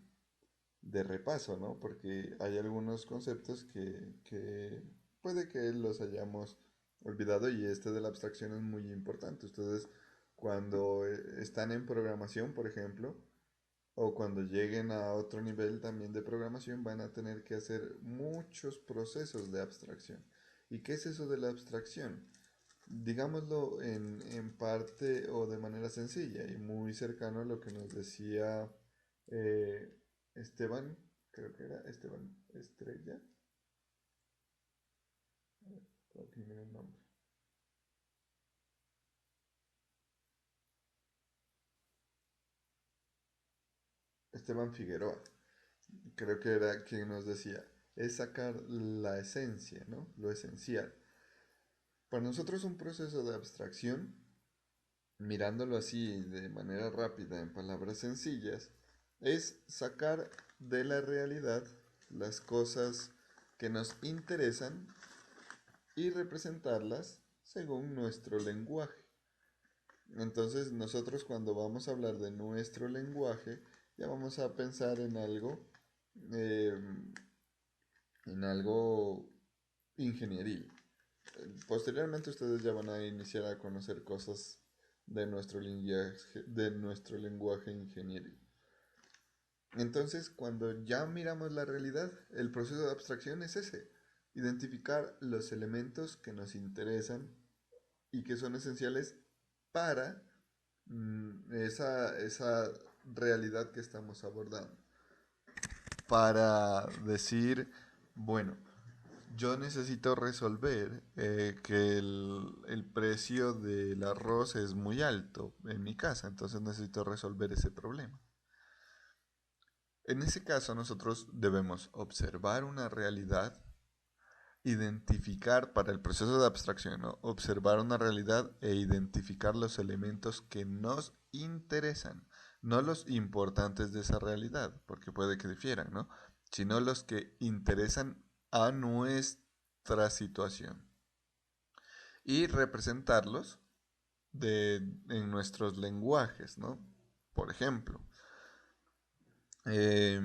Speaker 1: repaso, ¿no? Porque hay algunos conceptos que puede que los hayamos olvidado y este de la abstracción es muy importante. Ustedes cuando están en programación, por ejemplo, o cuando lleguen a otro nivel también de programación, van a tener que hacer muchos procesos de abstracción. ¿Y qué es eso de la abstracción? Digámoslo en parte o de manera sencilla y muy cercano a lo que nos decía eh, Esteban, creo que era Esteban Estrella. Aquí mira el nombre. Esteban Figueroa, creo que era quien nos decía, es sacar la esencia, ¿no? Lo esencial. Para nosotros un proceso de abstracción, mirándolo así de manera rápida en palabras sencillas, es sacar de la realidad las cosas que nos interesan y representarlas según nuestro lenguaje. Entonces nosotros cuando vamos a hablar de nuestro lenguaje, ya vamos a pensar eh, en algo ingenieril. Posteriormente ustedes ya van a iniciar a conocer cosas de nuestro lenguaje ingenieril. Entonces, cuando ya miramos la realidad, el proceso de abstracción es ese, identificar los elementos que nos interesan y que son esenciales para esa realidad que estamos abordando. Para decir, bueno, yo necesito resolver que el precio del arroz es muy alto en mi casa, entonces necesito resolver ese problema. En ese caso nosotros debemos observar una realidad, identificar para el proceso de abstracción, ¿no? Observar una realidad e identificar los elementos que nos interesan, no los importantes de esa realidad, porque puede que difieran, ¿no? Sino los que interesan a nuestra situación y representarlos en nuestros lenguajes, ¿no? Por ejemplo, eh,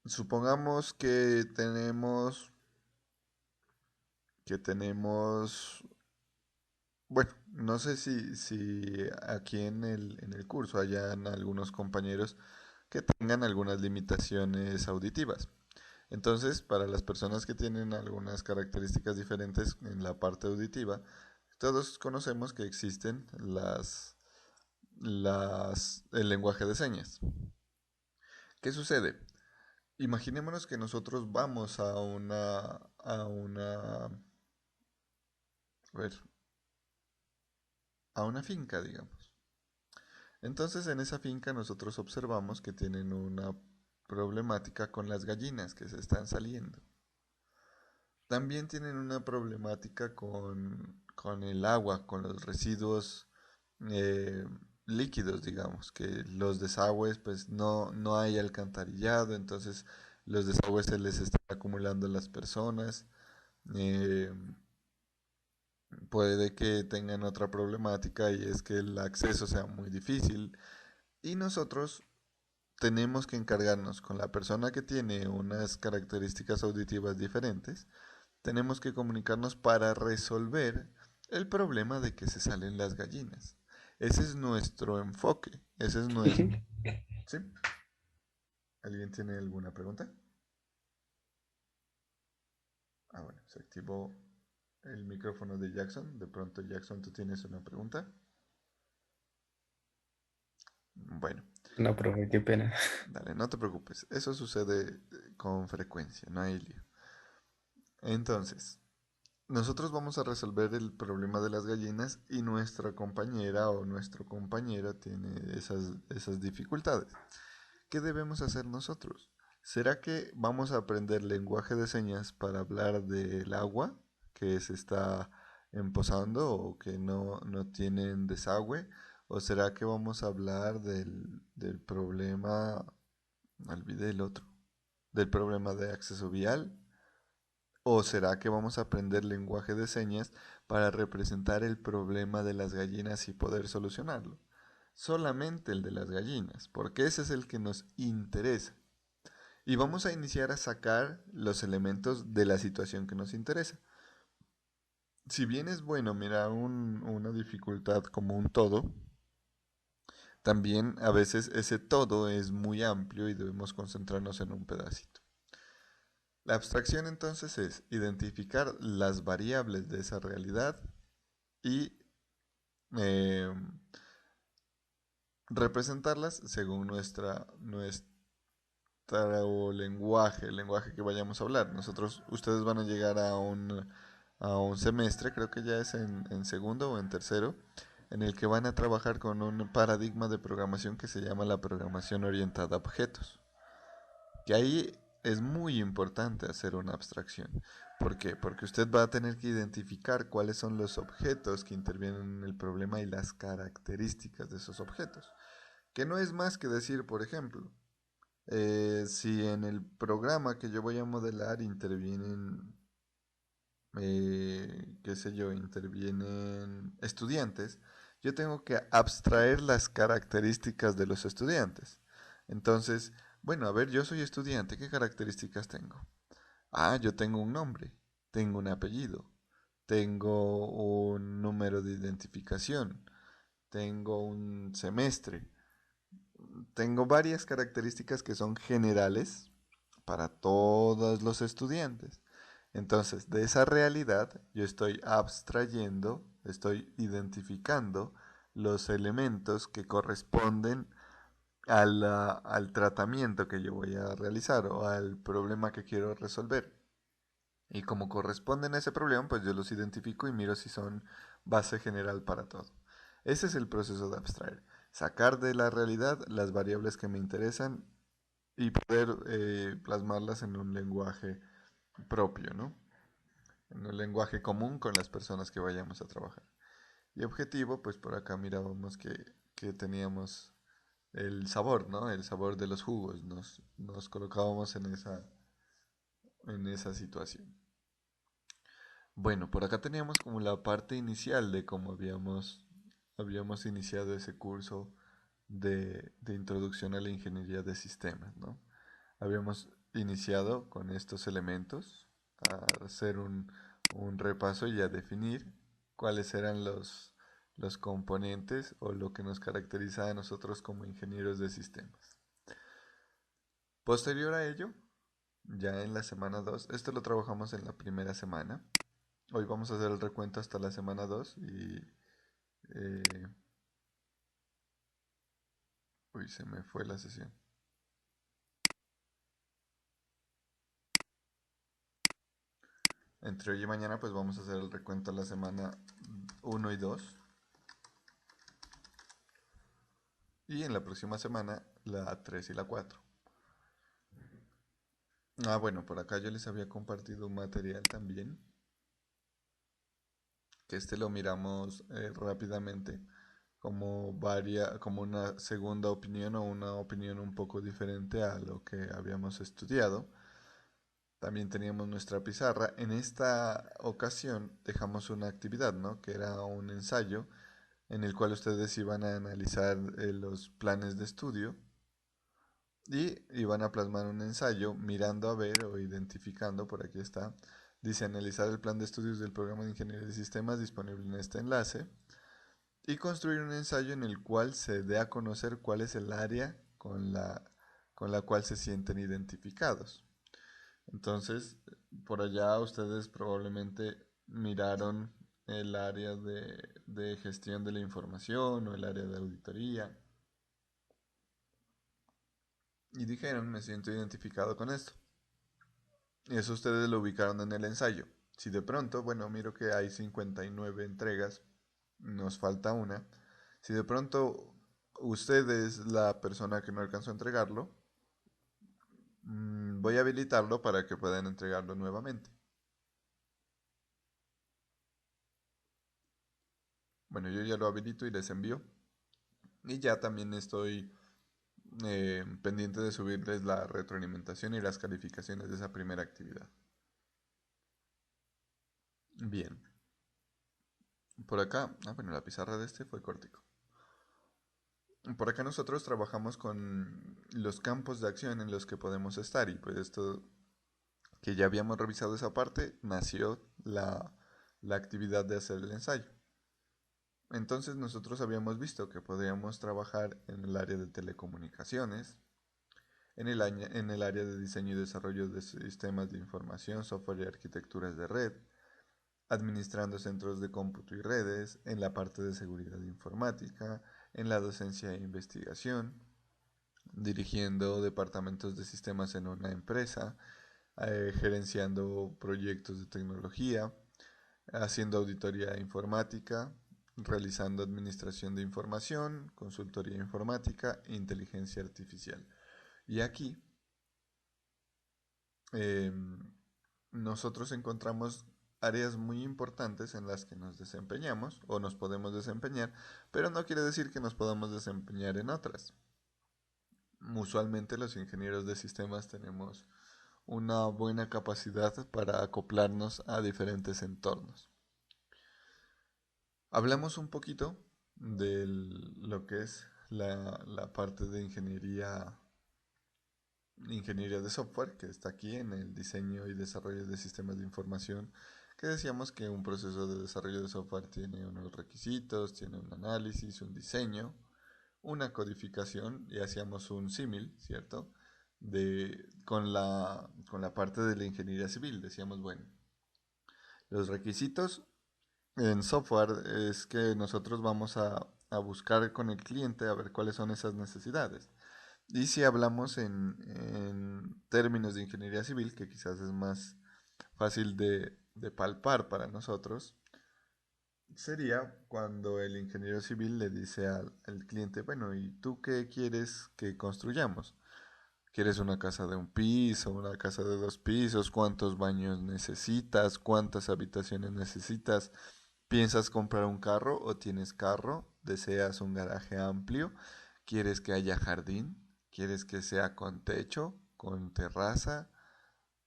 Speaker 1: supongamos que tenemos, bueno, no sé si aquí en el curso hayan algunos compañeros que tengan algunas limitaciones auditivas. Entonces, para las personas que tienen algunas características diferentes en la parte auditiva, todos conocemos que existen el lenguaje de señas. ¿Qué sucede? Imaginémonos que nosotros vamos a ver, a una finca, digamos. Entonces, en esa finca nosotros observamos que tienen una problemática con las gallinas que se están saliendo. También tienen una problemática con el agua, con los residuos eh, líquidos, digamos, que los desagües, pues no hay alcantarillado, entonces los desagües se les están acumulando a las personas. eh, Puede que tengan otra problemática y es que el acceso sea muy difícil. Y nosotros tenemos que encargarnos con la persona que tiene unas características auditivas diferentes. Tenemos que comunicarnos para resolver el problema de que se salen las gallinas. Ese es nuestro enfoque. Ese es nuestro... ¿Sí? ¿Alguien tiene alguna pregunta? Ah, bueno, se activó el micrófono de Jackson. De pronto, Jackson, ¿tú tienes una pregunta? Bueno,
Speaker 8: No, profe, qué pena.
Speaker 1: dale, no te preocupes. Eso sucede con frecuencia, no hay lío. Entonces, nosotros vamos a resolver el problema de las gallinas y nuestra compañera o nuestro compañero tiene esas dificultades. ¿Qué debemos hacer nosotros? ¿Será que vamos a aprender lenguaje de señas para hablar del agua que se está empozando o que no tienen desagüe? ¿O será que vamos a hablar del problema, olvidé el otro, del problema de acceso vial? ¿O será que vamos a aprender lenguaje de señas para representar el problema de las gallinas y poder solucionarlo? Solamente el de las gallinas, porque ese es el que nos interesa. Y vamos a iniciar a sacar los elementos de la situación que nos interesa. Si bien es bueno mirar una dificultad como un todo, también a veces ese todo es muy amplio y debemos concentrarnos en un pedacito. La abstracción entonces es identificar las variables de esa realidad y eh, representarlas según nuestro lenguaje, el lenguaje que vayamos a hablar. Ustedes van a llegar a un semestre, creo que ya es en segundo o en tercero, en el que van a trabajar con un paradigma de programación que se llama la programación orientada a objetos. Que ahí es muy importante hacer una abstracción. ¿Por qué? Porque usted va a tener que identificar cuáles son los objetos que intervienen en el problema y las características de esos objetos. Que no es más que decir, por ejemplo, si en el programa que yo voy a modelar intervienen, qué sé yo, intervienen estudiantes, yo tengo que abstraer las características de los estudiantes. Entonces, bueno, a ver, yo soy estudiante, ¿qué características tengo? Ah, yo tengo un nombre, tengo un apellido, tengo un número de identificación, tengo un semestre, tengo varias características que son generales para todos los estudiantes. Entonces, de esa realidad yo estoy abstrayendo, estoy identificando los elementos que corresponden al tratamiento que yo voy a realizar o al problema que quiero resolver. Y como corresponden a ese problema, pues yo los identifico y miro si son base general para todo. Ese es el proceso de abstraer. Sacar de la realidad las variables que me interesan y poder plasmarlas en un lenguaje propio, ¿no? En un lenguaje común con las personas que vayamos a trabajar. Y objetivo, pues por acá mirábamos que teníamos el sabor, ¿no? El sabor de los jugos. Nos colocábamos en esa situación. Bueno, por acá teníamos como la parte inicial de cómo habíamos iniciado ese curso de introducción a la ingeniería de sistemas, ¿no? Habíamos iniciado con estos elementos a hacer un repaso y a definir cuáles eran los componentes o lo que nos caracteriza a nosotros como ingenieros de sistemas. Posterior a ello, ya en la semana 2. Esto lo trabajamos en la primera semana. Hoy vamos a hacer el recuento hasta la semana 2 y... uy, se me fue la sesión. Entre hoy y mañana pues vamos a hacer el recuento a la semana 1 y 2. Y en la próxima semana la 3 y la 4. Ah, bueno, por acá yo les había compartido un material también, que este lo miramos rápidamente como una segunda opinión o una opinión un poco diferente a lo que habíamos estudiado. También teníamos nuestra pizarra. En esta ocasión dejamos una actividad, ¿no? Que era un ensayo en el cual ustedes iban a analizar los planes de estudio y iban a plasmar un ensayo mirando a ver o identificando, por aquí está, dice analizar el plan de estudios del programa de ingeniería de sistemas disponible en este enlace y construir un ensayo en el cual se dé a conocer cuál es el área con la cual se sienten identificados. Entonces, por allá ustedes probablemente miraron el área de gestión de la información o el área de auditoría y dijeron, me siento identificado con esto. Y eso ustedes lo ubicaron en el ensayo. Si de pronto, bueno, miro que hay 59 entregas, nos falta una. Si de pronto usted es la persona que no alcanzó a entregarlo, voy a habilitarlo para que puedan entregarlo nuevamente. Bueno, yo ya lo habilito y les envío. Y ya también estoy pendiente de subirles la retroalimentación y las calificaciones de esa primera actividad. Bien. Por acá, bueno, la pizarra de este fue cortico. Por acá nosotros trabajamos con los campos de acción en los que podemos estar y pues esto que ya habíamos revisado esa parte, nació la actividad de hacer el ensayo. Entonces nosotros habíamos visto que podríamos trabajar en el área de telecomunicaciones, en el área de diseño y desarrollo de sistemas de información, software y arquitecturas de red, administrando centros de cómputo y redes, en la parte de seguridad informática, en la docencia e investigación, dirigiendo departamentos de sistemas en una empresa, gerenciando proyectos de tecnología, haciendo auditoría informática, realizando administración de información, consultoría informática e inteligencia artificial. Y aquí nosotros encontramos áreas muy importantes en las que nos desempeñamos o nos podemos desempeñar, pero no quiere decir que nos podamos desempeñar en otras. Usualmente los ingenieros de sistemas tenemos una buena capacidad para acoplarnos a diferentes entornos. Hablamos un poquito de lo que es la parte de ingeniería de software, que está aquí en el diseño y desarrollo de sistemas de información, que decíamos que un proceso de desarrollo de software tiene unos requisitos, tiene un análisis, un diseño, una codificación, y hacíamos un símil, ¿cierto? Con la parte de la ingeniería civil. Decíamos, bueno, los requisitos en software es que nosotros vamos a buscar con el cliente a ver cuáles son esas necesidades. Y si hablamos en términos de ingeniería civil, que quizás es más fácil de palpar para nosotros, sería cuando el ingeniero civil le dice al cliente, bueno, ¿y tú qué quieres que construyamos? ¿Quieres una casa de un piso, una casa de 2 pisos? ¿Cuántos baños necesitas? ¿Cuántas habitaciones necesitas? ¿Piensas comprar un carro o tienes carro? ¿Deseas un garaje amplio? ¿Quieres que haya jardín? ¿Quieres que sea con techo, con terraza?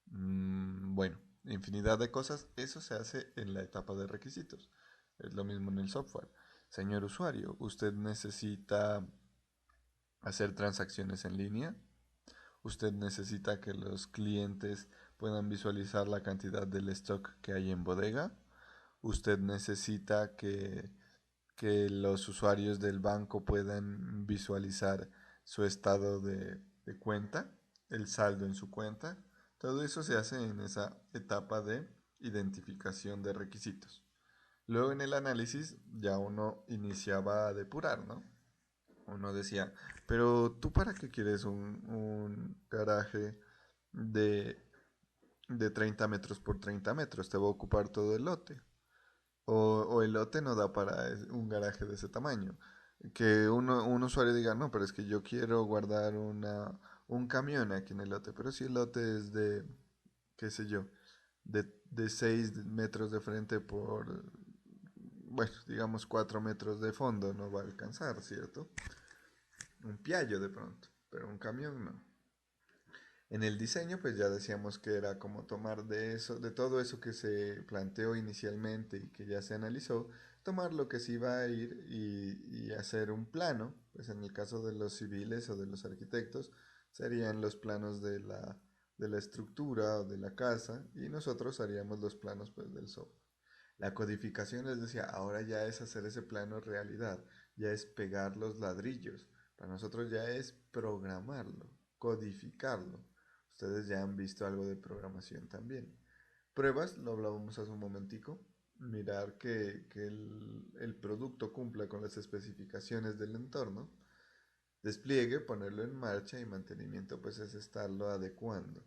Speaker 1: Bueno, infinidad de cosas. Eso se hace en la etapa de requisitos. Es lo mismo en el software. Señor usuario, ¿usted necesita hacer transacciones en línea? ¿Usted necesita que los clientes puedan visualizar la cantidad del stock que hay en bodega? ¿Usted necesita que los usuarios del banco puedan visualizar su estado de cuenta, el saldo en su cuenta? Todo eso se hace en esa etapa de identificación de requisitos. Luego en el análisis ya uno iniciaba a depurar, ¿no? Uno decía, pero ¿tú para qué quieres un garaje de, de 30 metros por 30 metros? Te va a ocupar todo el lote. O el lote no da para un garaje de ese tamaño. Que un usuario diga, no, pero es que yo quiero guardar un camión aquí en el lote. Pero si el lote es de, qué sé yo, de 6 metros de frente por, bueno, digamos 4 metros de fondo, no va a alcanzar, ¿cierto? Un piallo de pronto, pero un camión no. En el diseño, pues ya decíamos que era como tomar de eso, de todo eso que se planteó inicialmente y que ya se analizó, tomar lo que se iba a ir y hacer un plano, pues en el caso de los civiles o de los arquitectos, serían los planos de la estructura o de la casa y nosotros haríamos los planos pues del software. La codificación, les decía, ahora ya es hacer ese plano realidad, ya es pegar los ladrillos, para nosotros ya es programarlo, codificarlo. Ustedes ya han visto algo de programación también. Pruebas, lo hablábamos hace un momentico, mirar que el producto cumpla con las especificaciones del entorno. Despliegue, ponerlo en marcha y mantenimiento, pues es estarlo adecuando.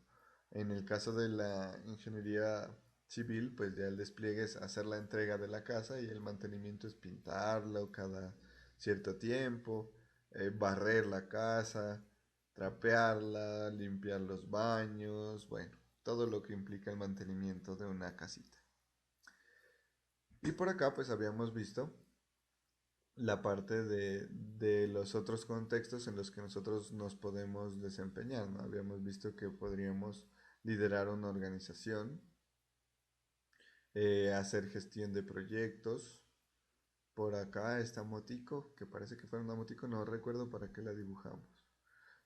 Speaker 1: En el caso de la ingeniería civil, pues ya el despliegue es hacer la entrega de la casa y el mantenimiento es pintarlo cada cierto tiempo, barrer la casa, trapearla, limpiar los baños, bueno, todo lo que implica el mantenimiento de una casita. Y por acá pues habíamos visto la parte de los otros contextos en los que nosotros nos podemos desempeñar, ¿no? Habíamos visto que podríamos liderar una organización, hacer gestión de proyectos. Por acá está motico, que parece que fuera una motico, no recuerdo para qué la dibujamos.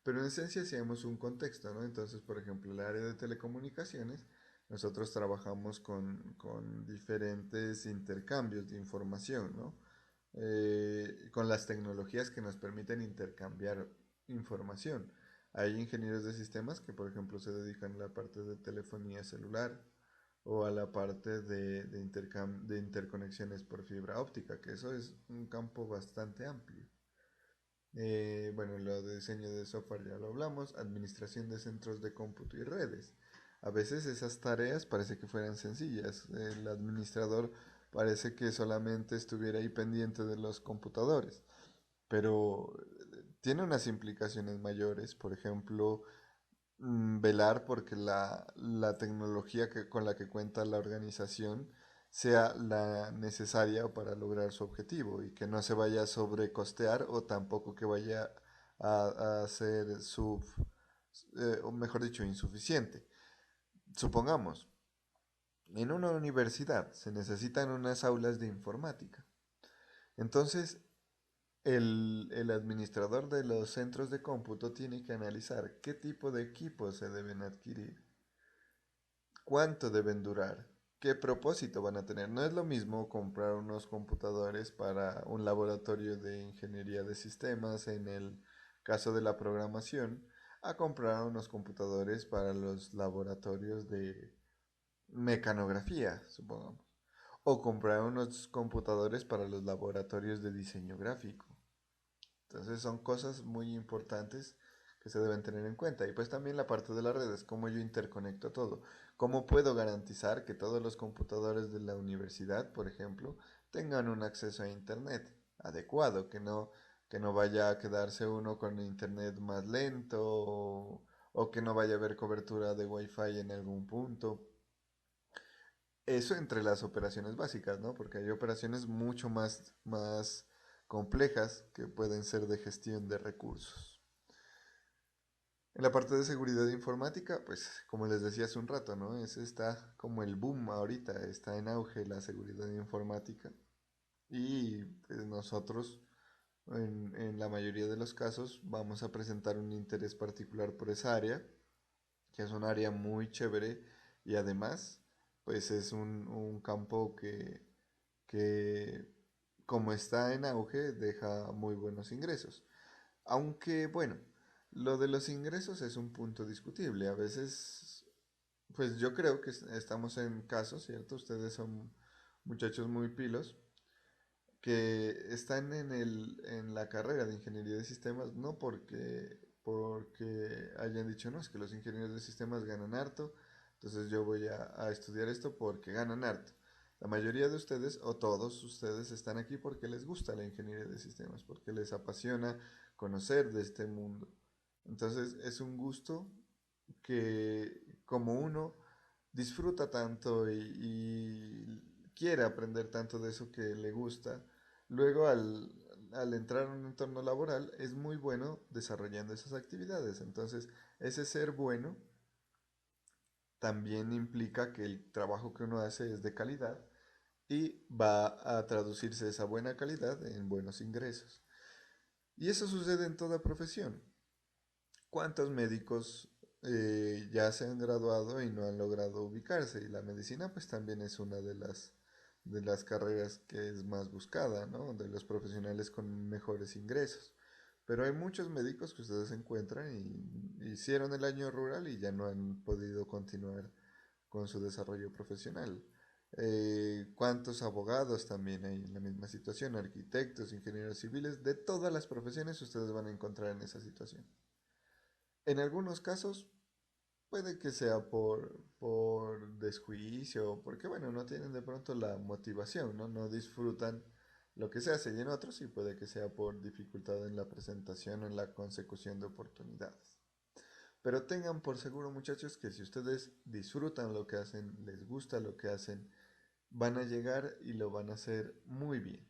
Speaker 1: Pero en esencia hacíamos un contexto, ¿no? Entonces, por ejemplo, el área de telecomunicaciones, nosotros trabajamos con diferentes intercambios de información, ¿no? Con las tecnologías que nos permiten intercambiar información. Hay ingenieros de sistemas que, por ejemplo, se dedican a la parte de telefonía celular o a la parte de interconexiones por fibra óptica, que eso es un campo bastante amplio. Bueno, lo de diseño de software ya lo hablamos, administración de centros de cómputo y redes. A veces esas tareas parece que fueran sencillas. El administrador parece que solamente estuviera ahí pendiente de los computadores, pero tiene unas implicaciones mayores. Por ejemplo, velar porque la tecnología con la que cuenta la organización sea la necesaria para lograr su objetivo y que no se vaya a sobrecostear o tampoco que vaya a ser o mejor dicho, insuficiente. Supongamos, en una universidad se necesitan unas aulas de informática. Entonces, el administrador de los centros de cómputo tiene que analizar qué tipo de equipos se deben adquirir, cuánto deben durar, qué propósito van a tener. No es lo mismo comprar unos computadores para un laboratorio de ingeniería de sistemas en el caso de la programación, a comprar unos computadores para los laboratorios de mecanografía, supongamos. O comprar unos computadores para los laboratorios de diseño gráfico. Entonces son cosas muy importantes que se deben tener en cuenta. Y pues también la parte de las redes, cómo yo interconecto todo. ¿Cómo puedo garantizar que todos los computadores de la universidad, por ejemplo, tengan un acceso a Internet adecuado? Que no vaya a quedarse uno con Internet más lento o que no vaya a haber cobertura de Wi-Fi en algún punto. Eso entre las operaciones básicas, ¿no? Porque hay operaciones mucho más complejas que pueden ser de gestión de recursos. En la parte de seguridad informática, pues como les decía hace un rato, ¿no? Ese está como el boom ahorita, está en auge la seguridad informática. Y pues, nosotros, en la mayoría de los casos, vamos a presentar un interés particular por esa área, que es un área muy chévere y además, pues es un campo que como está en auge, deja muy buenos ingresos. Aunque, bueno, lo de los ingresos es un punto discutible. A veces pues yo creo que estamos en caso, ¿cierto? Ustedes son muchachos muy pilos que están en la carrera de ingeniería de sistemas, no porque hayan dicho, no, es que los ingenieros de sistemas ganan harto, entonces yo voy a estudiar esto porque ganan harto. La mayoría de ustedes, o todos ustedes, están aquí porque les gusta la ingeniería de sistemas, porque les apasiona conocer de este mundo. Entonces es un gusto que como uno disfruta tanto y quiere aprender tanto de eso que le gusta, luego al entrar en un entorno laboral es muy bueno desarrollando esas actividades. Entonces, ese ser bueno también implica que el trabajo que uno hace es de calidad y va a traducirse esa buena calidad en buenos ingresos. Y eso sucede en toda profesión. ¿Cuántos médicos ya se han graduado y no han logrado ubicarse? Y la medicina pues también es una de las carreras que es más buscada, ¿no? De los profesionales con mejores ingresos. Pero hay muchos médicos que ustedes encuentran y hicieron el año rural y ya no han podido continuar con su desarrollo profesional. ¿Cuántos abogados también hay en la misma situación? Arquitectos, ingenieros civiles, de todas las profesiones ustedes van a encontrar en esa situación. En algunos casos puede que sea por desjuicio, porque bueno, no tienen de pronto la motivación, ¿no? No disfrutan lo que se hace y en otros sí puede que sea por dificultad en la presentación o en la consecución de oportunidades. Pero tengan por seguro muchachos que si ustedes disfrutan lo que hacen, les gusta lo que hacen, van a llegar y lo van a hacer muy bien.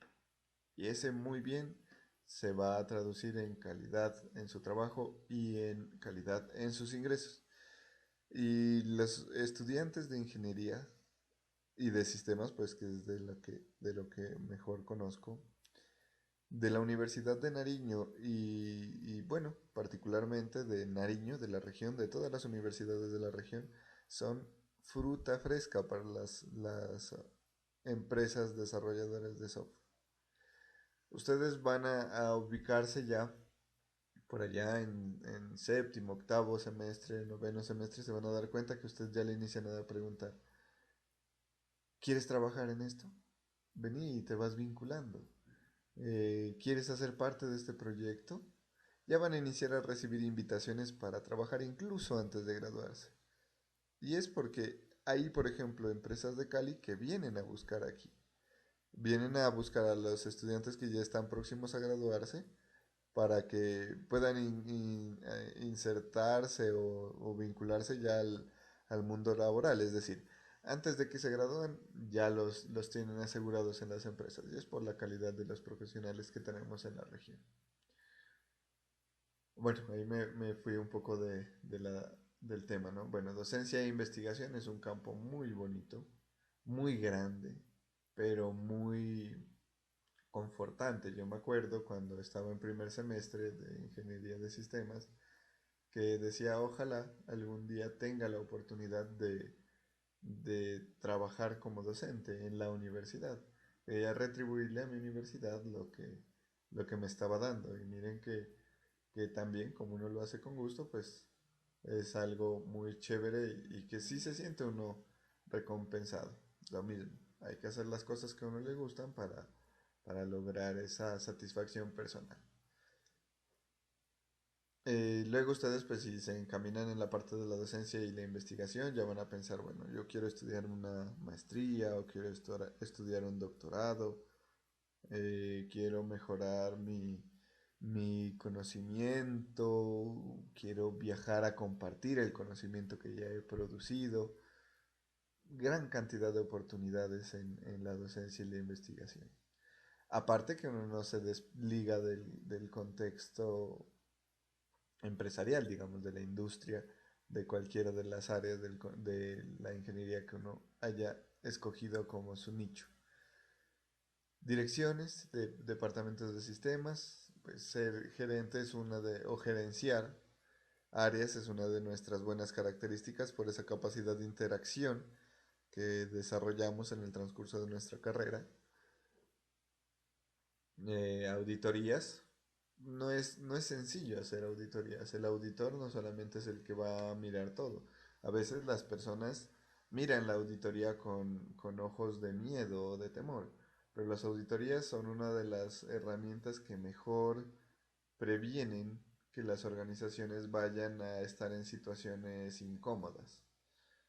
Speaker 1: Y ese muy bien se va a traducir en calidad en su trabajo y en calidad en sus ingresos. Y los estudiantes de ingeniería y de sistemas, pues que es de lo que mejor conozco, de la Universidad de Nariño y bueno, particularmente de Nariño, de la región, de todas las universidades de la región, son fruta fresca para las empresas desarrolladoras de software. Ustedes van a ubicarse ya por allá en séptimo, octavo semestre, noveno semestre, se van a dar cuenta que ustedes ya le inician a preguntar, ¿quieres trabajar en esto? Vení y te vas vinculando. ¿Quieres hacer parte de este proyecto? Ya van a iniciar a recibir invitaciones para trabajar incluso antes de graduarse. Y es porque hay, por ejemplo, empresas de Cali que vienen a buscar aquí. Vienen a buscar a los estudiantes que ya están próximos a graduarse para que puedan insertarse o vincularse ya al mundo laboral. Es decir, antes de que se gradúen ya los tienen asegurados en las empresas y es por la calidad de los profesionales que tenemos en la región. Bueno, ahí me fui un poco del tema, ¿no? Bueno, docencia e investigación es un campo muy bonito, muy grande, pero muy confortante. Yo me acuerdo cuando estaba en primer semestre de ingeniería de sistemas que decía, ojalá algún día tenga la oportunidad de trabajar como docente en la universidad. Quería retribuirle a mi universidad lo que me estaba dando. Y miren que también, como uno lo hace con gusto, pues es algo muy chévere y que sí se siente uno recompensado. Lo mismo, hay que hacer las cosas que a uno le gustan para lograr esa satisfacción personal. Luego ustedes, pues si se encaminan en la parte de la docencia y la investigación, ya van a pensar, bueno, yo quiero estudiar una maestría o quiero estudiar un doctorado, quiero mejorar mi conocimiento, quiero viajar a compartir el conocimiento que ya he producido. Gran cantidad de oportunidades en la docencia y la investigación. Aparte que uno no se desliga del contexto empresarial, digamos, de la industria, de cualquiera de las áreas de la ingeniería que uno haya escogido como su nicho. Direcciones de departamentos de sistemas, pues ser gerente es o gerenciar áreas es una de nuestras buenas características por esa capacidad de interacción que desarrollamos en el transcurso de nuestra carrera. Auditorías. No es sencillo hacer auditorías. El auditor no solamente es el que va a mirar todo. A veces las personas miran la auditoría con ojos de miedo o de temor, pero las auditorías son una de las herramientas que mejor previenen que las organizaciones vayan a estar en situaciones incómodas.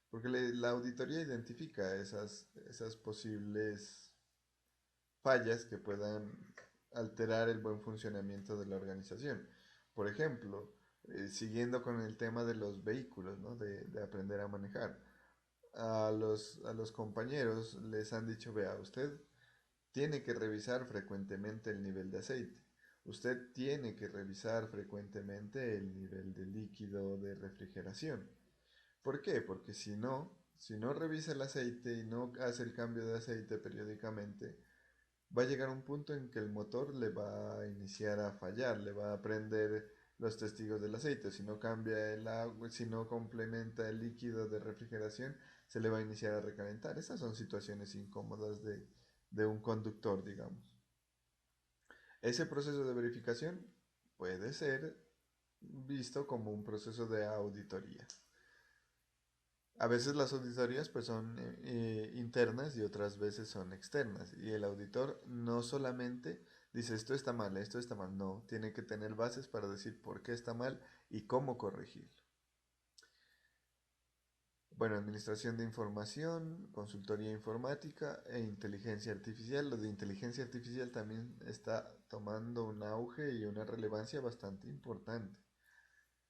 Speaker 1: Porque la auditoría identifica esas posibles fallas que puedan alterar el buen funcionamiento de la organización. Por ejemplo, siguiendo con el tema de los vehículos, ¿no? De aprender a manejar. A los compañeros les han dicho, vea, usted tiene que revisar frecuentemente el nivel de aceite. Usted tiene que revisar frecuentemente el nivel de líquido de refrigeración. ¿Por qué? Porque si no revisa el aceite y no hace el cambio de aceite periódicamente, va a llegar un punto en que el motor le va a iniciar a fallar, le va a prender los testigos del aceite. Si no cambia el agua, si no complementa el líquido de refrigeración, se le va a iniciar a recalentar. Esas son situaciones incómodas de un conductor, digamos. Ese proceso de verificación puede ser visto como un proceso de auditoría. A veces las auditorías pues son internas y otras veces son externas. Y el auditor no solamente dice esto está mal, no, tiene que tener bases para decir por qué está mal y cómo corregirlo. Bueno, administración de información, consultoría informática e inteligencia artificial. Lo de inteligencia artificial también está tomando un auge y una relevancia bastante importante,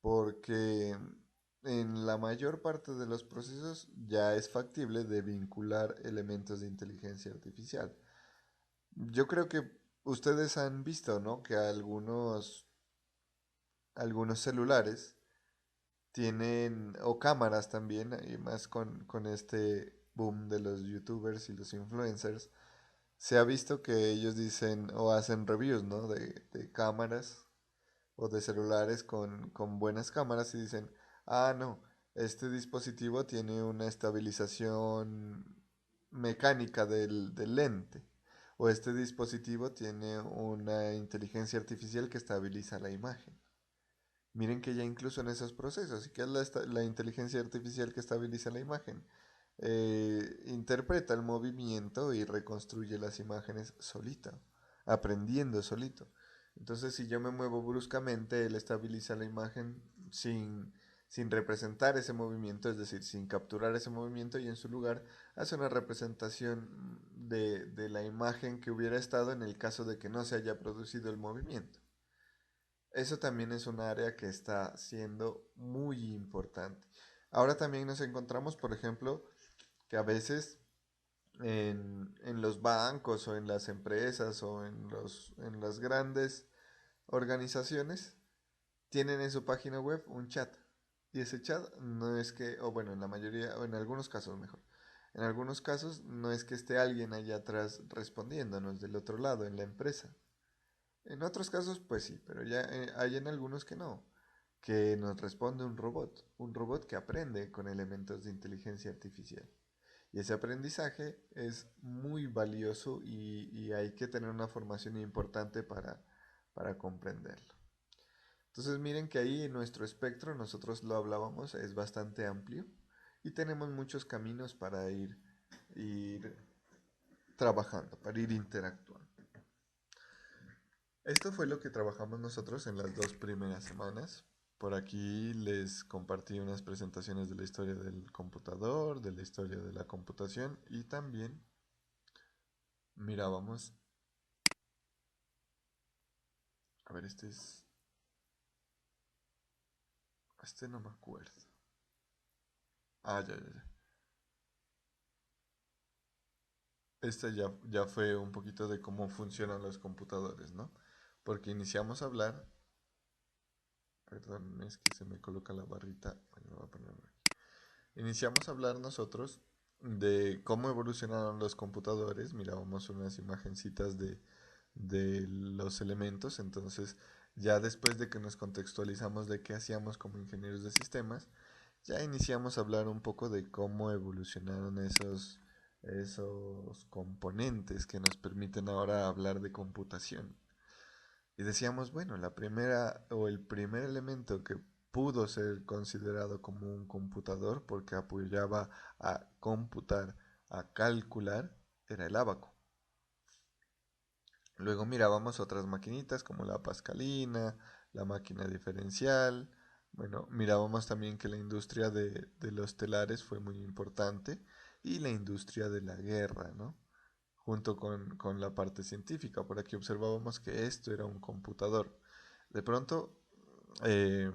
Speaker 1: porque en la mayor parte de los procesos ya es factible de vincular elementos de inteligencia artificial. Yo creo que ustedes han visto, ¿no? Que algunos celulares tienen, o cámaras también, y más con este boom de los youtubers y los influencers, se ha visto que ellos dicen o hacen reviews, ¿no? De cámaras o de celulares con buenas cámaras y dicen, ah, no, este dispositivo tiene una estabilización mecánica del lente, o este dispositivo tiene una inteligencia artificial que estabiliza la imagen. Miren que ya incluso en esos procesos, ¿y qué es la inteligencia artificial que estabiliza la imagen? Interpreta el movimiento y reconstruye las imágenes solito, aprendiendo solito. Entonces, si yo me muevo bruscamente, él estabiliza la imagen sin representar ese movimiento, es decir, sin capturar ese movimiento, y en su lugar hace una representación de la imagen que hubiera estado en el caso de que no se haya producido el movimiento. Eso también es un área que está siendo muy importante. Ahora también nos encontramos, por ejemplo, que a veces en los bancos o en las empresas o en las grandes organizaciones tienen en su página web un chat. Y ese chat no es que, o bueno, en la mayoría, o en algunos casos mejor, en algunos casos no es que esté alguien allá atrás respondiéndonos del otro lado en la empresa. En otros casos, pues sí, pero ya hay en algunos que no, que nos responde un robot que aprende con elementos de inteligencia artificial. Y ese aprendizaje es muy valioso y hay que tener una formación importante para comprenderlo. Entonces miren que ahí nuestro espectro, nosotros lo hablábamos, es bastante amplio y tenemos muchos caminos para ir trabajando, para ir interactuando. Esto fue lo que trabajamos nosotros en las 2 primeras semanas. Por aquí les compartí unas presentaciones de la historia del computador, de la historia de la computación y también mirábamos, a ver, este no me acuerdo. Ah, ya. Este ya fue un poquito de cómo funcionan los computadores, ¿no? Porque iniciamos a hablar, perdón, es que se me coloca la barrita, bueno, voy a ponerlo aquí. Iniciamos a hablar nosotros de cómo evolucionaron los computadores, mirábamos unas imagencitas de los elementos, entonces ya después de que nos contextualizamos de qué hacíamos como ingenieros de sistemas, ya iniciamos a hablar un poco de cómo evolucionaron esos componentes que nos permiten ahora hablar de computación. Y decíamos, bueno, la primera o el primer elemento que pudo ser considerado como un computador porque apoyaba a computar, a calcular, era el ábaco. Luego mirábamos otras maquinitas como la pascalina, la máquina diferencial. Bueno, mirábamos también que la industria de los telares fue muy importante y la industria de la guerra, ¿no? Junto con la parte científica. Por aquí observábamos que esto era un computador. De pronto, eh,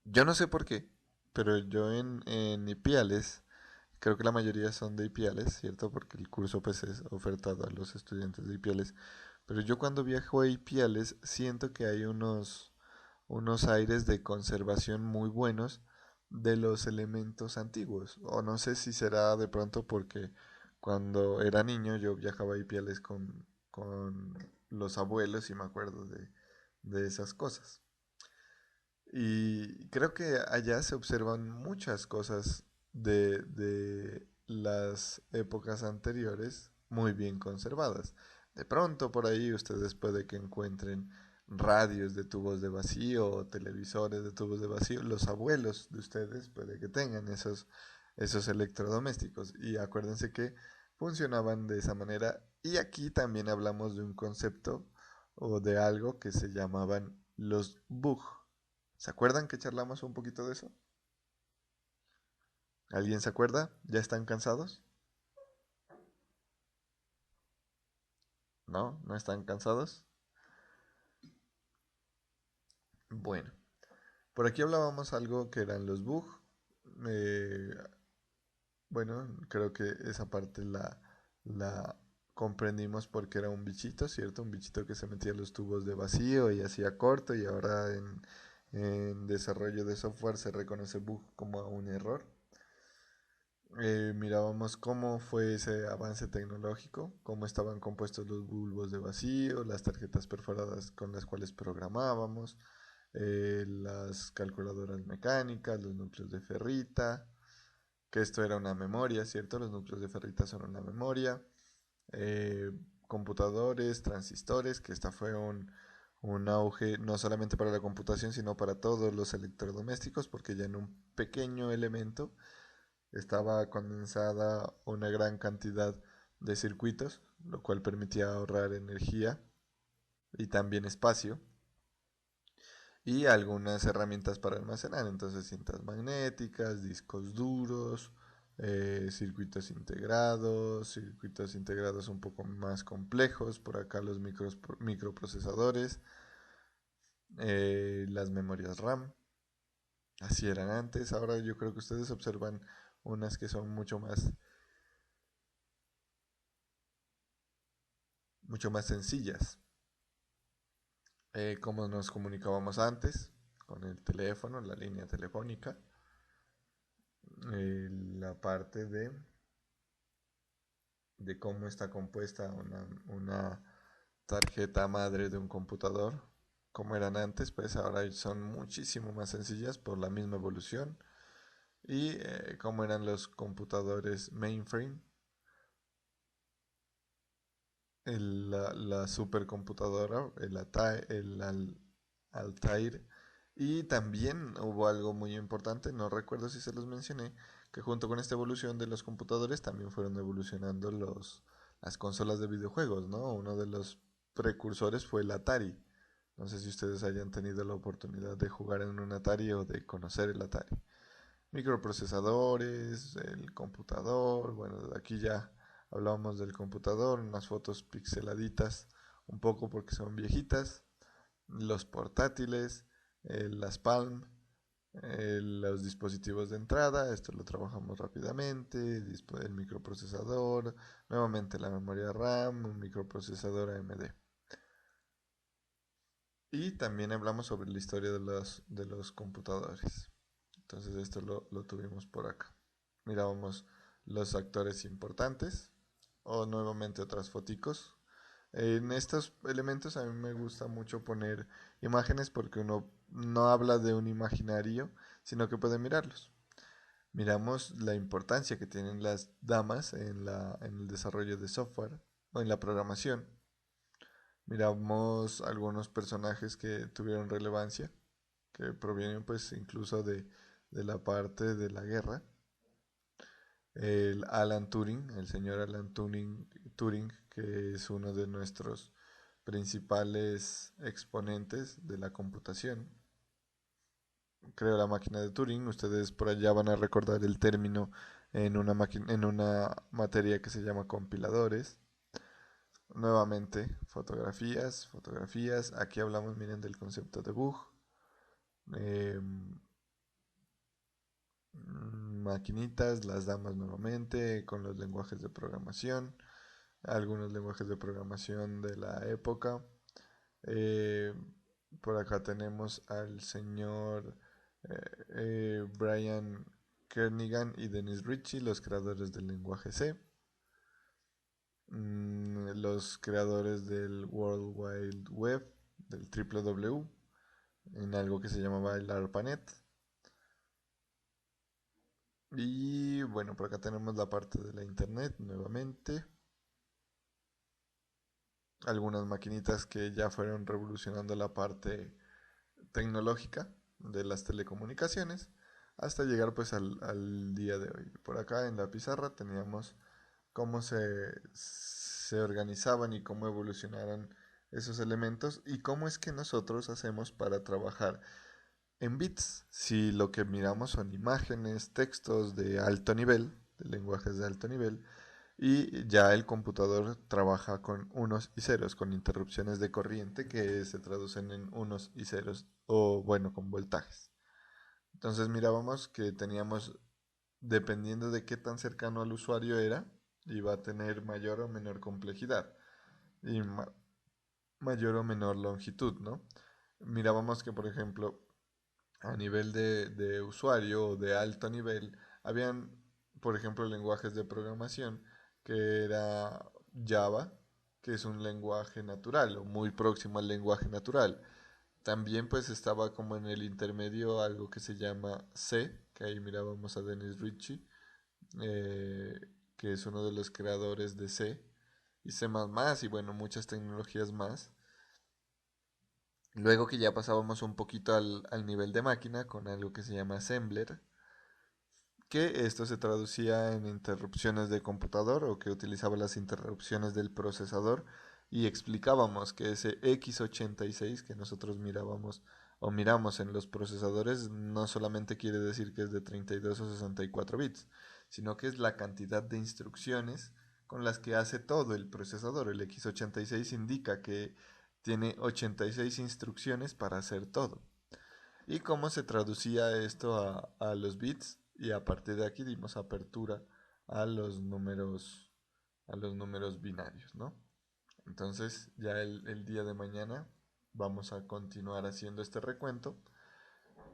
Speaker 1: yo no sé por qué, pero yo en Ipiales, creo que la mayoría son de Ipiales, ¿cierto? Porque el curso pues es ofertado a los estudiantes de Ipiales. Pero yo cuando viajo a Ipiales siento que hay unos aires de conservación muy buenos de los elementos antiguos. O no sé si será de pronto porque cuando era niño yo viajaba a Ipiales con los abuelos y me acuerdo de esas cosas. Y creo que allá se observan muchas cosas de las épocas anteriores muy bien conservadas. De pronto por ahí ustedes puede que encuentren radios de tubos de vacío o televisores de tubos de vacío. Los abuelos de ustedes puede que tengan esos electrodomésticos. Y acuérdense que funcionaban de esa manera. Y aquí también hablamos de un concepto o de algo que se llamaban los bug. ¿Se acuerdan que charlamos un poquito de eso? ¿Alguien se acuerda? ¿Ya están cansados? ¿No? ¿No están cansados? Bueno, por aquí hablábamos algo que eran los bug. Eh, bueno, creo que esa parte la comprendimos porque era un bichito, ¿cierto? Un bichito que se metía en los tubos de vacío y hacía corto y ahora en desarrollo de software se reconoce bug como un error. Mirábamos cómo fue ese avance tecnológico, cómo estaban compuestos los bulbos de vacío, las tarjetas perforadas con las cuales programábamos, las calculadoras mecánicas, los núcleos de ferrita, que esto era una memoria, ¿cierto? Los núcleos de ferrita son una memoria, eh, computadores, transistores, que esta fue un auge no solamente para la computación, sino para todos los electrodomésticos, porque ya en un pequeño elemento estaba condensada una gran cantidad de circuitos, lo cual permitía ahorrar energía y también espacio y algunas herramientas para almacenar, entonces cintas magnéticas, discos duros, circuitos integrados un poco más complejos, por acá los microprocesadores, las memorias RAM, así eran antes, ahora yo creo que ustedes observan unas que son mucho más sencillas. Cómo nos comunicábamos antes, con el teléfono, la línea telefónica, la parte de cómo está compuesta una tarjeta madre de un computador, como eran antes, pues ahora son muchísimo más sencillas por la misma evolución. Y cómo eran los computadores mainframe, la supercomputadora, Altair. Y también hubo algo muy importante, no recuerdo si se los mencioné, que junto con esta evolución de los computadores también fueron evolucionando las consolas de videojuegos, ¿no? Uno de los precursores fue el Atari. No sé si ustedes hayan tenido la oportunidad de jugar en un Atari o de conocer el Atari. Microprocesadores, el computador, bueno, aquí ya hablábamos del computador, unas fotos pixeladitas, un poco porque son viejitas, los portátiles, las Palm, los dispositivos de entrada, esto lo trabajamos rápidamente, el microprocesador, nuevamente la memoria RAM, un microprocesador AMD. Y también hablamos sobre la historia de los computadores. Entonces esto lo tuvimos por acá. Mirábamos los actores importantes o nuevamente otras foticos. En estos elementos a mí me gusta mucho poner imágenes porque uno no habla de un imaginario, sino que puede mirarlos. Miramos la importancia que tienen las damas en el desarrollo de software o en la programación. Miramos algunos personajes que tuvieron relevancia, que provienen pues incluso de la parte de la guerra. El Alan Turing, el señor Alan Turing, que es uno de nuestros principales exponentes de la computación. Creó la máquina de Turing. Ustedes por allá van a recordar el término en una materia que se llama compiladores. Nuevamente, fotografías. Aquí hablamos, miren, del concepto de bug. Eh, Maquinitas, las damas nuevamente, con los lenguajes de programación. Algunos lenguajes de programación de la época. Eh, por acá tenemos al señor Brian Kernighan y Dennis Ritchie, los creadores del lenguaje C. Los creadores del World Wide Web, del www, en algo que se llamaba el ARPANET. Y bueno, por acá tenemos la parte de la internet nuevamente. Algunas maquinitas que ya fueron revolucionando la parte tecnológica de las telecomunicaciones hasta llegar pues al día de hoy. Por acá en la pizarra teníamos cómo se organizaban y cómo evolucionaron esos elementos y cómo es que nosotros hacemos para trabajar en bits. Si lo que miramos son imágenes, textos de alto nivel, de lenguajes de alto nivel, y ya el computador trabaja con unos y ceros, con interrupciones de corriente que se traducen en unos y ceros, o bueno, con voltajes. Entonces mirábamos que teníamos, dependiendo de qué tan cercano al usuario era, iba a tener mayor o menor complejidad y mayor o menor longitud, ¿no? Mirábamos que, por ejemplo, a nivel de usuario o de alto nivel, habían, por ejemplo, lenguajes de programación que era Java, que es un lenguaje natural o muy próximo al lenguaje natural. También pues estaba como en el intermedio algo que se llama C, que ahí mirábamos a Dennis Ritchie, eh, que es uno de los creadores de C y C++ y bueno, muchas tecnologías más. Luego que ya pasábamos un poquito al nivel de máquina con algo que se llama assembler, que esto se traducía en interrupciones de computador o que utilizaba las interrupciones del procesador y explicábamos que ese x86 que nosotros mirábamos o miramos en los procesadores no solamente quiere decir que es de 32 o 64 bits, sino que es la cantidad de instrucciones con las que hace todo el procesador. El x86 indica que tiene 86 instrucciones para hacer todo. ¿Y cómo se traducía esto a los bits? Y a partir de aquí dimos apertura a a los números binarios, ¿no? Entonces ya el día de mañana vamos a continuar haciendo este recuento.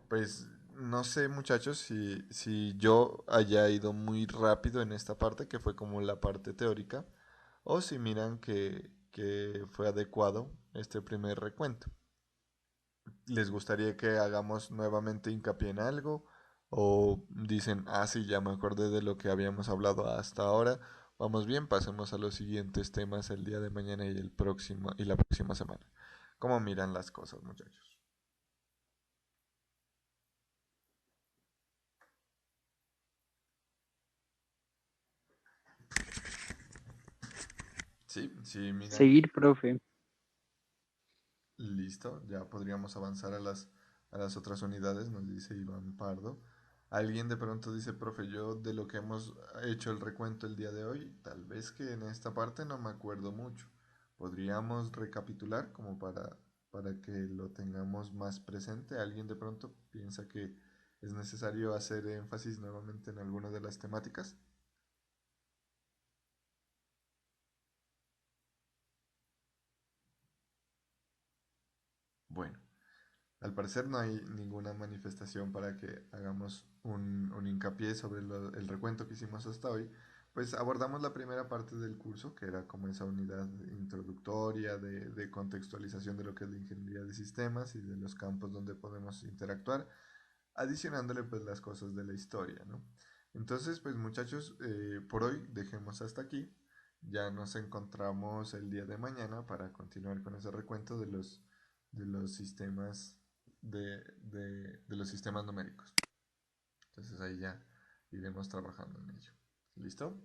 Speaker 1: Pues no sé, muchachos, si yo haya ido muy rápido en esta parte, que fue como la parte teórica, o si miran que fue adecuado este primer recuento. ¿Les gustaría que hagamos nuevamente hincapié en algo? ¿O dicen, ah, sí, ya me acordé de lo que habíamos hablado hasta ahora? Vamos bien, pasemos a los siguientes temas el día de mañana y y la próxima semana. ¿Cómo miran las cosas, muchachos? Sí, sí, miran.
Speaker 10: Seguir, profe.
Speaker 1: Listo, ya podríamos avanzar a las otras unidades, nos dice Iván Pardo. Alguien de pronto dice, profe, yo de lo que hemos hecho el recuento el día de hoy, tal vez que en esta parte no me acuerdo mucho. ¿Podríamos recapitular como para que lo tengamos más presente? ¿Alguien de pronto piensa que es necesario hacer énfasis nuevamente en alguna de las temáticas? Bueno. Al parecer no hay ninguna manifestación para que hagamos un hincapié sobre el recuento que hicimos hasta hoy. Pues abordamos la primera parte del curso, que era como esa unidad introductoria de contextualización de lo que es la ingeniería de sistemas y de los campos donde podemos interactuar, adicionándole pues las cosas de la historia, ¿no? Entonces, pues muchachos, por hoy dejemos hasta aquí. Ya nos encontramos el día de mañana para continuar con ese recuento de los sistemas de los sistemas numéricos. Entonces ahí ya iremos trabajando en ello. ¿Listo?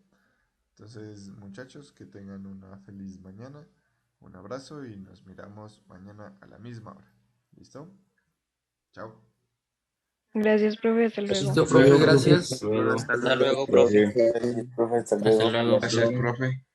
Speaker 1: Entonces, muchachos, que tengan una feliz mañana. Un abrazo y nos miramos mañana a la misma hora. ¿Listo? Chao.
Speaker 11: Gracias, profe. Hasta
Speaker 6: Listo,
Speaker 11: luego.
Speaker 6: profe, gracias.
Speaker 5: Hasta luego.
Speaker 12: Hasta luego, profe.
Speaker 3: Profe, hasta
Speaker 12: Hasta
Speaker 3: luego.
Speaker 12: luego.
Speaker 5: Gracias, profe.